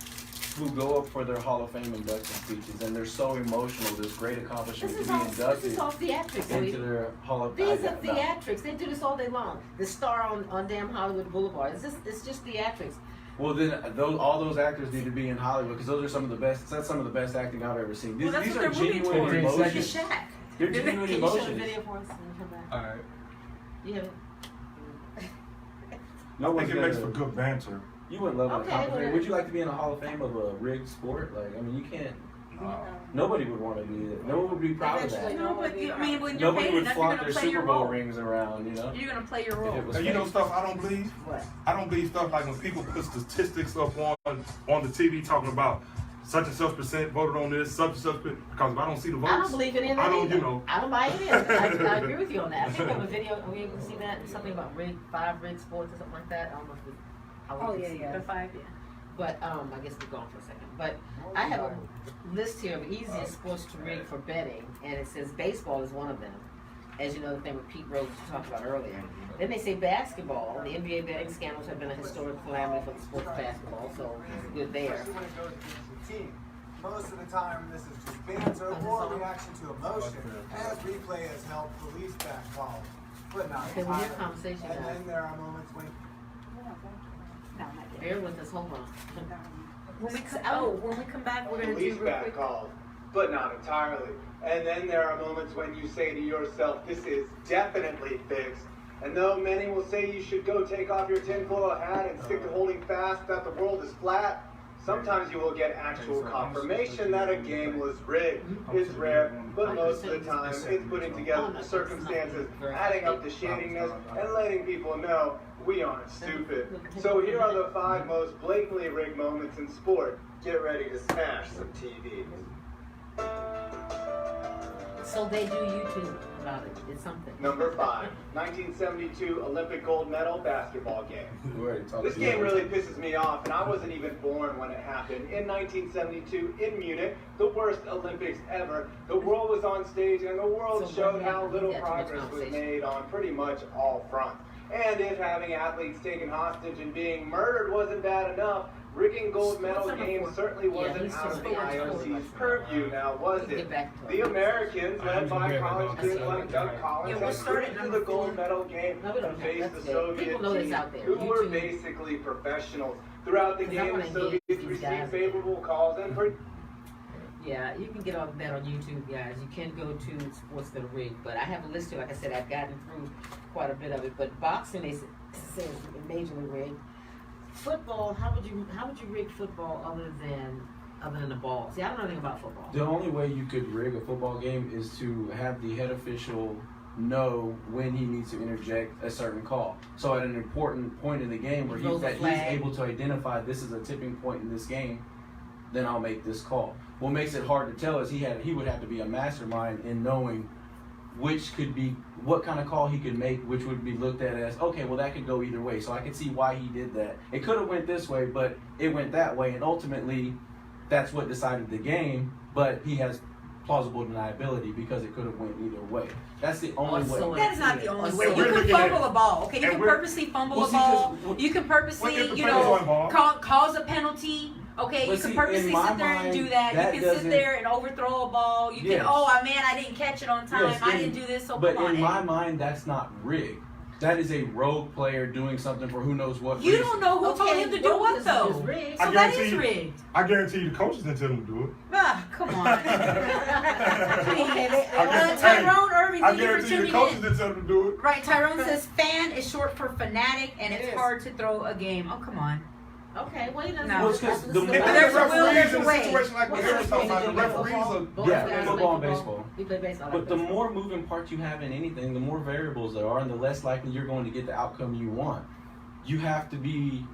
who go up for their Hall of Fame induction speeches, and they're so emotional. This great accomplishment This to is be all inducted theatrics. into their Hall of Fame. These are theatrics. They do this all day long. The star on damn Hollywood Boulevard. It's just theatrics. Well, then all those actors need to be in Hollywood because those are some of the best. That's some of the best acting I've ever seen. These, Well, that's these what are they're moving genuine towards. emotions. It's Shaq. They're genuine Can you show the emotions. video for us when we come back? Alright. You have it? No I one's think it makes for gonna. good banter. You wouldn't love Okay, a compliment. whatever. Would you like to be in a Hall of Fame of a rigged sport? Like, I mean, you can't. Nobody would want to be there. No one would be proud of that. No, but I mean, when you're Nobody paid would enough, you're flaunt gonna their play your Super Bowl role. rings around, you know. You're gonna play your If role. it was And you know fake. stuff I don't believe? What? I don't believe stuff like when people put statistics up on the TV talking about such and such percent voted on this, such and such percent, because if I don't see the votes, I don't believe in any of I that don't, either. you know. I don't buy any of it. I agree with you on that. I think we have a video. Are we able to see that? Something about five rigged sports or something like that. I don't know if we. Oh, yeah, yeah. The 5, yeah. But I guess we're gone for a second. But I have a list here of easiest sports to rig for betting, and it says baseball is one of them. As you know, the thing with Pete Rose we talked about earlier. Then they say basketball. The NBA betting scandals have been a historic calamity for the sport of basketball, so it's good there. Most of the time, this is just banter or reaction to emotion, as replay has helped police back calls. But not Okay, we hear entirely. conversation, And guys. then there are moments when Bear with us. Hold on. When we come back, we're gonna police do real back quick. calls, but not entirely. And then there are moments when you say to yourself, this is definitely fixed. And though many will say you should go take off your tinfoil hat and stick to holding fast that the world is flat, sometimes you will get actual confirmation that a game was rigged. It's rare, but most of the time it's putting together the circumstances, adding up the shadiness, and letting people know we aren't stupid. So here are the 5 most blatantly rigged moments in sport. Get ready to smash some TVs. So they do YouTube about it. It's something. Number 5, 1972 Olympic gold medal basketball game. We already talked This about game it. really pisses me off, and I wasn't even born when it happened. In 1972, in Munich, the worst Olympics ever, the world was on stage, and the world So showed what how little happened? Yeah, too much progress was conversation. made on pretty much all fronts. And if having athletes taken hostage and being murdered wasn't bad enough, rigging gold medal What's number games 4? certainly Yeah, wasn't he's out of the still IOC's purview, now was We can it? get back to The it. Americans, led by college kids Yeah, like Doug Collins, Yeah, we'll had start at cruised to number the gold 4. medal game No, we don't and have- faced the that's good. Soviet People know this team, out there. who were YouTube. basically professionals. Throughout the Because I game, wanna the Soviets engage these guys. received favorable calls and Yeah, you can get all that on YouTube, guys. You can go to sports that are rigged, but I have a list here. Like I said, I've gotten through quite a bit of it. But boxing, they say is majorly rigged. Football, how would you rig football other than the ball? See, I don't know anything about football. The only way you could rig a football game is to have the head official know when he needs to interject a certain call. So at an important point in the game where Throws a he's flag. able to identify this is a tipping point in this game, then I'll make this call. What makes it hard to tell is he would have to be a mastermind in knowing what kind of call he could make, which would be looked at as, okay, well that could go either way. So I could see why he did that. It could have went this way, but it went that way, and ultimately that's what decided the game, but he has plausible deniability because it could have went either way. That's the only way. So That is not the only So way. You we're can looking at- fumble a ball. Okay, you and can we're- purposely fumble Well, a see, ball. 'cause- You can purposely, Well, if the you player's know, on ball. cause a penalty. Okay, But you can see, purposely in my sit there and do mind, that. that You can sit doesn't- there and overthrow a ball. You Yes. can, oh man, I didn't catch it on time. Yes, I didn't do this. So but come on. in my mind, that's not rigged. That is a rogue player doing something for who knows what You reason. don't know who told him to do what, though. Is rigged. So that is rigged. I guarantee you the coaches didn't tell them to do it. Ah, come on. guarantee- Tyrone Irving, I thank you for guarantee you the tuning coaches in. didn't tell them to do it. Right, Tyrone says fan is short for fanatic, and It it's is. hard to throw a game. Oh, come on. Okay, wait a minute. No. Well, it's 'cause the- And There's there's a will, there's referees a in a way. situation like what Aaron's talking about. The referees are Both Yeah, guys football play and baseball. We play baseball. But the more moving parts you have in anything, the more variables there are, and the less likely you're going to get the outcome you want. You have to be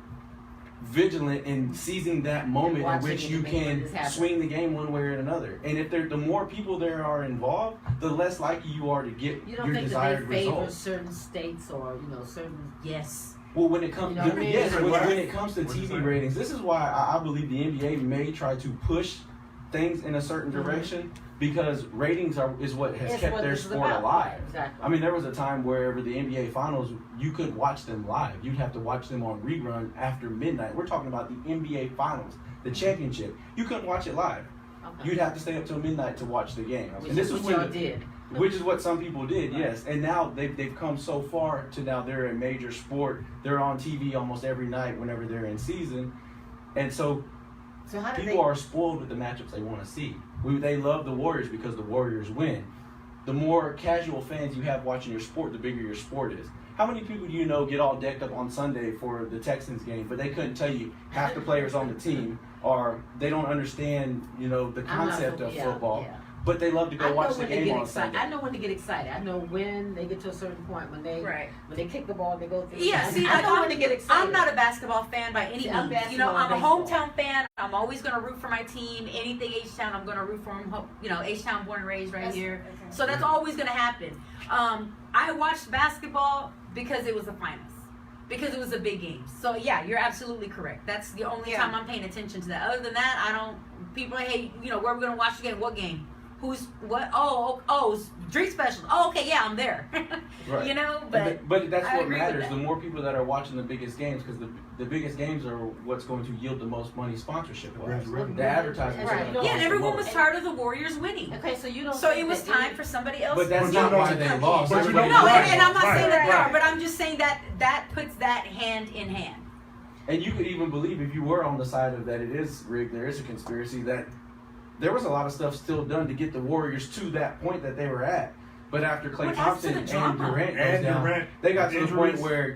vigilant in seizing that moment in Watching which it you and making can this happen. swing the game one way or another. And if the more people there are involved, the less likely you are to get You don't your think desired that they favor result. certain states or certain Yes. Well, when it comes, You know what I mean? yes, when What? it comes to What'd you TV say? ratings, this is why I believe the NBA may try to push things in a certain direction because ratings is what has It's kept what their this is sport about. alive. Exactly. I mean, there was a time where the NBA finals, you couldn't watch them live. You'd have to watch them on rerun after midnight. We're talking about the NBA finals, the championship. You couldn't watch it live. Okay. You'd have to stay up till midnight to watch the game. Which And this is is what y'all when did. which is what some people did, yes. And now they've come so far to now they're a major sport. They're on TV almost every night whenever they're in season. And so So how did people are spoiled with the matchups they want to see. They love the Warriors because the Warriors win. The more casual fans you have watching your sport, the bigger your sport is. How many people do you know get all decked up on Sunday for the Texans game, but they couldn't tell you half the players on the team, or they don't understand, the concept of football, but they love to go watch the game on Sunday. I know when to get excited. I know when they get to a certain point when they Right. when they kick the ball, they go through. Yeah, see, I know when to get excited. I'm not a basketball fan by any See, I'm means. basketball I'm a and baseball. hometown fan. I'm always going to root for my team. Anything H-Town, I'm going to root for them. H-Town born and raised right here. Okay. So that's always going to happen. I watched basketball because it was the finals. Because it was a big game. So, yeah, you're absolutely correct. That's the only time I'm paying attention to that. Other than that, I don't. People, hey, where are we going to watch the game? What game? Who's what? Oh, drink special. Oh, okay, yeah, I'm there. Right. But that's I what agree with matters. that. The more people that are watching the biggest games, because the biggest games are what's going to yield the most money sponsorship-wise. Right. The advertisements. Right. are gonna Yeah, and cost the everyone was most. tired of the Warriors winning. Okay, so you don't. So think it was that time for somebody else. But that's But not you why know- they lost. but you Everybody- know- No, Right. and I'm not saying that they Right. are, but I'm just saying that puts that hand in hand. And you could even believe, if you were on the side of that it is rigged, there is a conspiracy, that there was a lot of stuff still done to get the Warriors to that point that they were at. But after Klay What adds to Thompson the and drama? Durant goes And down, Durant, they got to the point injuries. where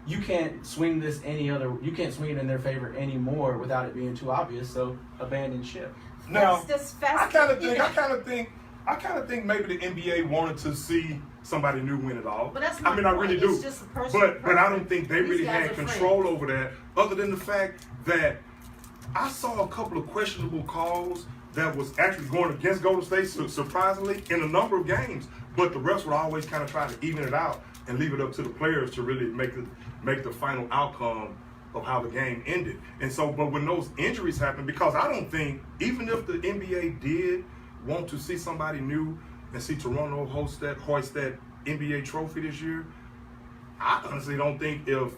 you can't swing this you can't swing it in their favor anymore without it being too obvious, so abandon ship. Now, Festus, I kind of think maybe the NBA wanted to see somebody new win it all. But that's I my mean, I point. really do. It's just a personal But I don't think they These really guys had are control over that, other than the fact that I saw a couple of questionable calls that was actually going against Golden State, surprisingly, in a number of games. But the refs would always kind of try to even it out and leave it up to the players to really make the final outcome of how the game ended. And so, but when those injuries happen, because I don't think, even if the NBA did want to see somebody new and see Toronto hoist that NBA trophy this year, I honestly don't think if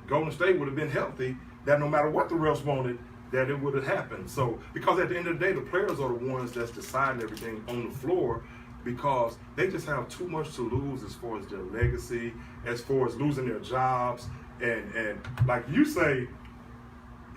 Golden State would have been healthy, that no matter what the refs wanted, that it would have happened. So, because at the end of the day, the players are the ones that's deciding everything on the floor, because they just have too much to lose as far as their legacy, as far as losing their jobs. And like you say,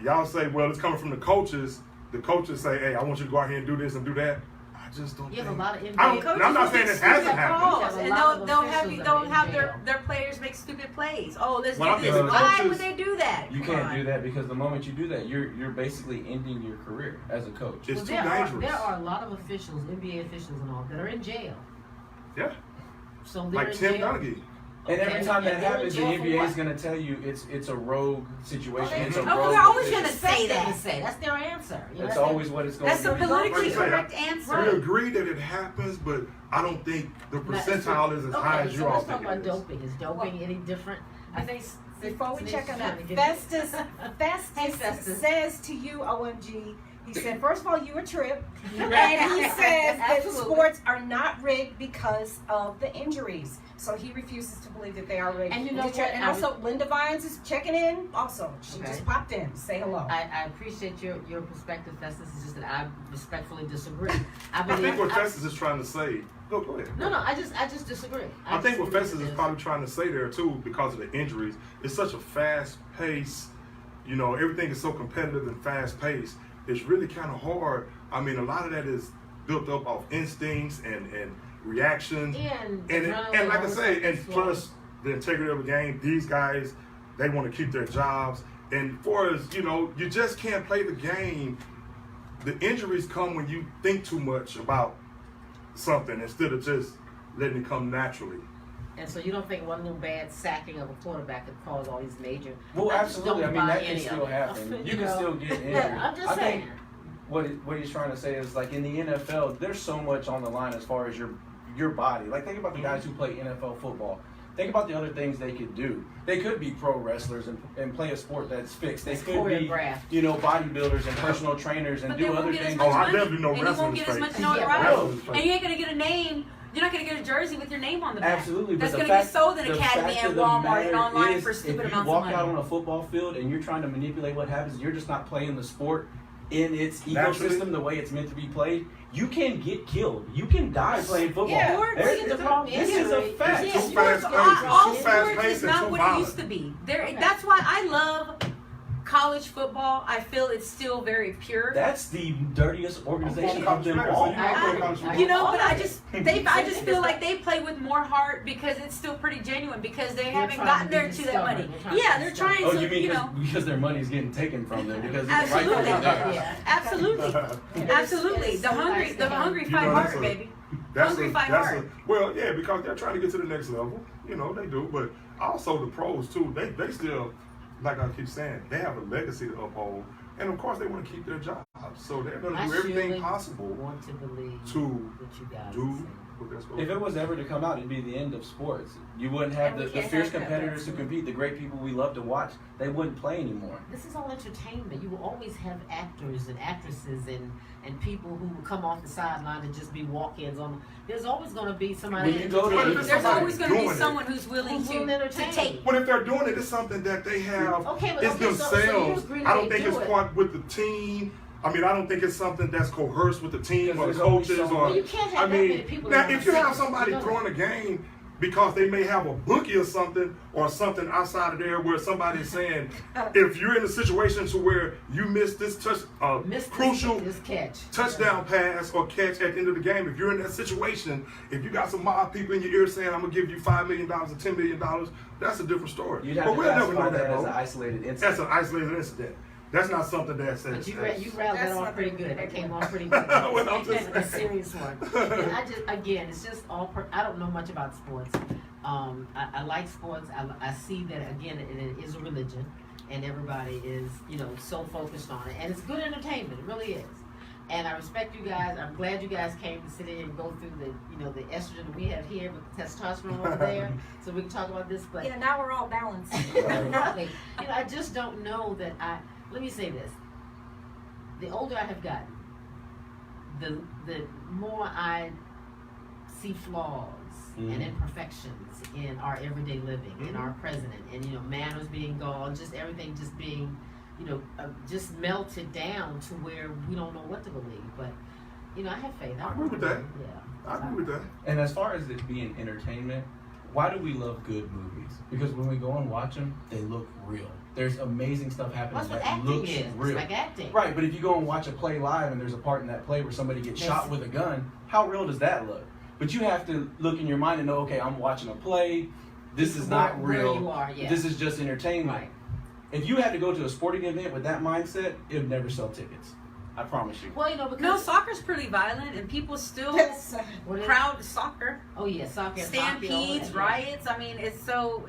y'all say, well, it's coming from the coaches. The coaches say, hey, I want you to go out here and do this and do that. I just don't You have think. a lot of NBA I'm not saying it hasn't happened. have a And lot of they'll officials that they'll are in have jail. their players make stupid plays. Oh, let's Well, I do think this. the Why coaches- would they do that? You Come can't on. do that, because the moment you do that, you're basically ending your career as a coach. It's Well, too there dangerous. are a lot of officials, NBA officials and all, that are in jail. Yeah, So they're like in Tim jail. Donaghy. And every Okay. time that And they're in happens, the jail for NBA what? is going to tell you it's a rogue situation. It's a Oh, rogue they're always decision. gonna say that. They say that's their answer. You know, That's that's always what it's going That's to the be. politically Like I say, correct We answer. agree that it happens, but I don't think the Now, percentile is as high as you so all let's talk think about it is. doping. Is doping any different? I think Before we check on that, Snitch Festus, Hey, Festus. says to you, OMG, He said, first of all, you a trip. Right. And he says that Absolutely. sports are not rigged because of the injuries. So he refuses to believe that they are rigged. And you know what? And also, Linda Vines is checking in. Also, she Okay. just popped in. Say hello. I appreciate your perspective, Festus. It's just that I respectfully disagree. I think what Festus is trying to say. Go ahead. No, I just disagree. I think what disagree Festus with is this. probably trying to say there too, because of the injuries, it's such a fast pace. You know, everything is so competitive and fast paced. It's really kind of hard. I mean, a lot of that is built up off instincts and reactions. And And like I say, and slow. plus the integrity of the game. These guys, they want to keep their jobs. And for us, you know, you just can't play the game. The injuries come when you think too much about something instead of just letting it come naturally. And so you don't think one little bad sacking of a quarterback could cause all these major? Well, I just absolutely. I don't mean, buy that can any still of it. happen. You can know? still get injured. Yeah, I'm just I saying. think what he's trying to say is, like, in the NFL, there's so much on the line as far as your body. Like, think about the guys who play NFL football. Think about the other things they could do. They could be pro wrestlers and play a sport that's fixed. They It's could be, choreographed. you know, bodybuilders and personal trainers and But do they won't other get as things. much Oh, I money, definitely know and you won't wrestling get as is much fake. notoriety, Wrestling is fake. and you ain't gonna get a name. You're not gonna get a jersey with your name on the back. Absolutely, That's but gonna the get fact, sold in the Academy fact and of the Walmart and matter online is, for stupid if you amounts walk of out money. on a football field and you're trying to manipulate what happens, you're just not playing the sport in its Naturally. ecosystem the way it's meant to be played. You can get killed. You can die playing football. Yeah. There's- Look at the wrong this is a injury. fact. It's Yeah, too sports fast are- paced. All It's too fast sports paced is and not too what violent. it used to be. Okay. That's why I love college football. I feel it's still very pure. That's the dirtiest organization Okay. of them So all. you might play college football. You know, but I just feel like they play with more heart because it's still pretty genuine because they haven't trying gotten to there be to that discovered. money. They're trying to Yeah, be they're trying Oh, to, you mean know. because their money's getting taken from them because it's Absolutely. rightfully theirs. Yeah. Absolutely, absolutely. it's The so hungry, nice to the have- hungry You fight know, hard, that's a- baby. That's Hungry a, fight that's hard. a, well, yeah, because they're trying to get to the next level. You know, they do. But also the pros, too, they still, like I keep saying, they have a legacy to uphold. And, of course, they want to keep their jobs. So they're going to I do everything surely possible want to believe to what you guys do are saying. what they're supposed If to it do. was ever to come out, it'd be the end of sports. You wouldn't have And we the can't fierce have that, competitors who that's- compete, the great people we love to watch, they wouldn't play anymore. This is all entertainment. You will always have actors and actresses and people who will come off the sideline and just be walk-ins on. There's always going to be somebody. When you go to- entertaining There's There's somebody. always going to be doing it. someone who's willing Who's willing to to entertain. take. But if they're doing it, it's something that they have. Okay, but It's okay, so you themselves. agree I that don't they think do it's it. part with the team. I mean, I don't think it's something that's coerced with the team Because or the there's always coaches. someone- Or Well, you can't have I that mean, many people now in if you one have section, somebody you know. throwing a game because they may have a bookie or something outside of there where somebody's saying, if you're in a situation to where you miss this Missed crucial this catch. touchdown pass or catch at the end of the game, if you're in that situation, if you got some mob people in your ear saying, I'm going to give you $5 million or $10 million, that's a different story. You'd have But to we'll never classify know that that, as an though. isolated That's incident. an isolated incident. That's not something that says. But you rattled that That's off not pretty the- good. That came off pretty good. Well, I'm just a saying. serious one. And again, it's just all. I don't know much about sports. I like sports. I see that again. It is a religion, and everybody is so focused on it, and it's good entertainment. It really is. And I respect you guys. I'm glad you guys came to sit in and go through the estrogen that we have here with the testosterone over there, so we can talk about this. But Yeah, now we're all balanced. Exactly. I just don't know that let me say this. The older I have gotten, the more I see flaws and imperfections in our everyday living, in our president, and manners being gone, just everything just being, just melted down to where we don't know what to believe. But I have faith. I agree with that. Yeah. I agree with that. And as far as it being entertainment, why do we love good movies? Because when we go and watch them, they look real. There's amazing stuff happening That's what that acting looks is. real. It's like acting. Right, but if you go and watch a play live and there's a part in that play where somebody gets shot with a gun, how real does that look? But you have to look in your mind and know, okay, I'm watching a play. This is not Where real. you are, yeah. This is just entertainment. Right. If you had to go to a sporting event with that mindset, it would never sell tickets. I promise you. Well, because No, soccer's pretty violent, and people still what is- crowd soccer. Oh yeah, soccer, and hockey, all Stampedes, that, yeah. riots. I mean, it's so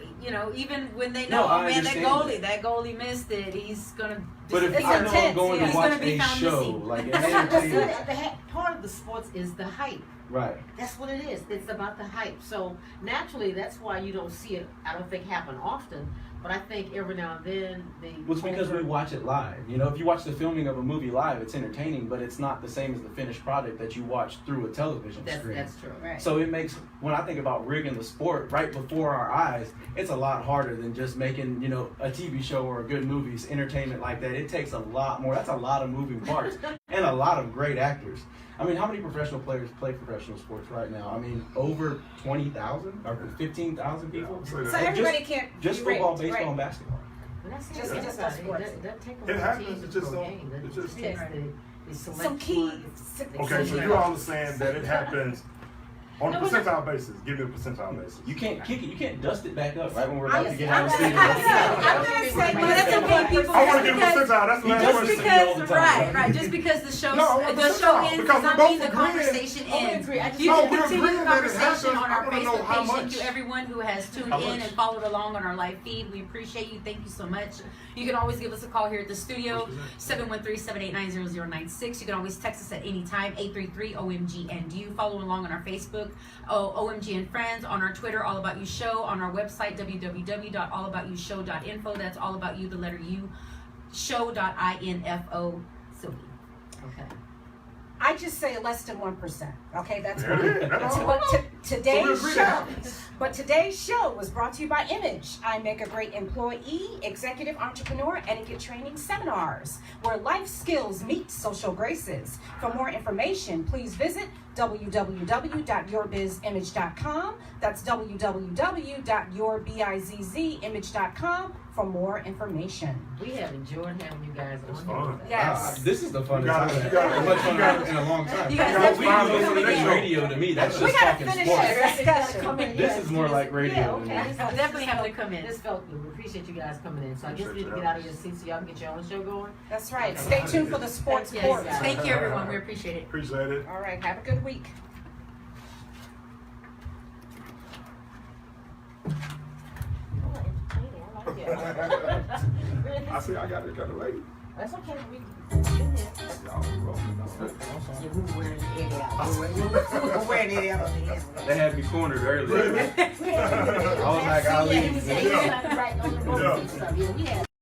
even when they No, know, I oh man, that understand goalie missed it. He's gonna. But if it's I know I'm intense, going yeah. to watch He's gonna be a found show, missing. like an That's entertainment, it. Part of the sports is the hype. right? That's what it is. It's about the hype. So naturally, that's why you don't see it. I don't think happen often. But I think every now and then Well, it's because we watch it live. You know, if you watch the filming of a movie live, it's entertaining, but it's not the same as the finished product that you watch through a television screen. That's true. Right. So it makes, when I think about rigging the sport right before our eyes, it's a lot harder than just making, you know, a TV show or a good movie's entertainment like that. It takes a lot more. That's a lot of moving parts and a lot of great actors. I mean, how many professional players play professional sports right now? I mean, over 20,000 or 15,000 people? Yeah, So everybody can't Just be football, raped, baseball, right? and basketball. But that's Just everybody. sports. It doesn't take a It lot of happens, teams it to just pro don't- game. it It just- just takes the select Some key. one. Okay, so you all are saying that it happens on a No, percentile basis. Give me a percentile basis. You can't kick it. You can't dust it back up right when we're about to get I'm out of gonna studio. say, Well, that's okay, people. I want Just to give a because, percentile. That's the last just question. all the because, time. right. Just because the show, No, I want the the show percentile, ends because does we not both mean the agree. conversation I ends. agree. I just You No, can we're continue the agreeing that it conversation happens. on I our wanna know Facebook how page. Thank much. you, everyone who has tuned How in much? and followed along on our live feed. We appreciate you. Thank you so much. You can always give us a call here at the studio, 713-789-0096. You can always text us at any time, 833-OMG and you. Follow along on our Facebook, OMG and Friends, on our Twitter, All About You Show, on our website, www.allaboutyoushow.info. That's all about you, the letter U, show.info. Sylvie. Okay. I just say less than 1%. Okay, that's There it is. That's all. But today's So we agree show. that happens. But today's show was brought to you by Image. I make a great employee, executive entrepreneur, etiquette training seminars where life skills meet social graces. For more information, please visit www.yourbizimage.com. That's www.yourbizzimage.com for more information. We have enjoyed having you guys It's on fun. here. Yes. This is the funnest You gotta- I've you had. gotta- As much fun you gotta- in a long time. You guys You have gotta find to us on the next show. Radio to me, that's We just gotta talking finish sports. this discussion. This is more like radio Yeah, to okay. me. Definitely have to come in. This felt good. We appreciate you guys coming in. So I guess we need to Appreciate get out of your seats so y'all can get your own show going. That's right. Stay tuned for the sports Yes. court. Thank you, everyone. We appreciate it. Appreciate it. All right. Have a good week. I see I got it kind of late. That's okay. We Y'all rolling. were wearing the egg out. We were wearing it out. They had me cornered earlier. I was like, I'll Yeah, he leave. was saying, right on the road and stuff. Yeah, we had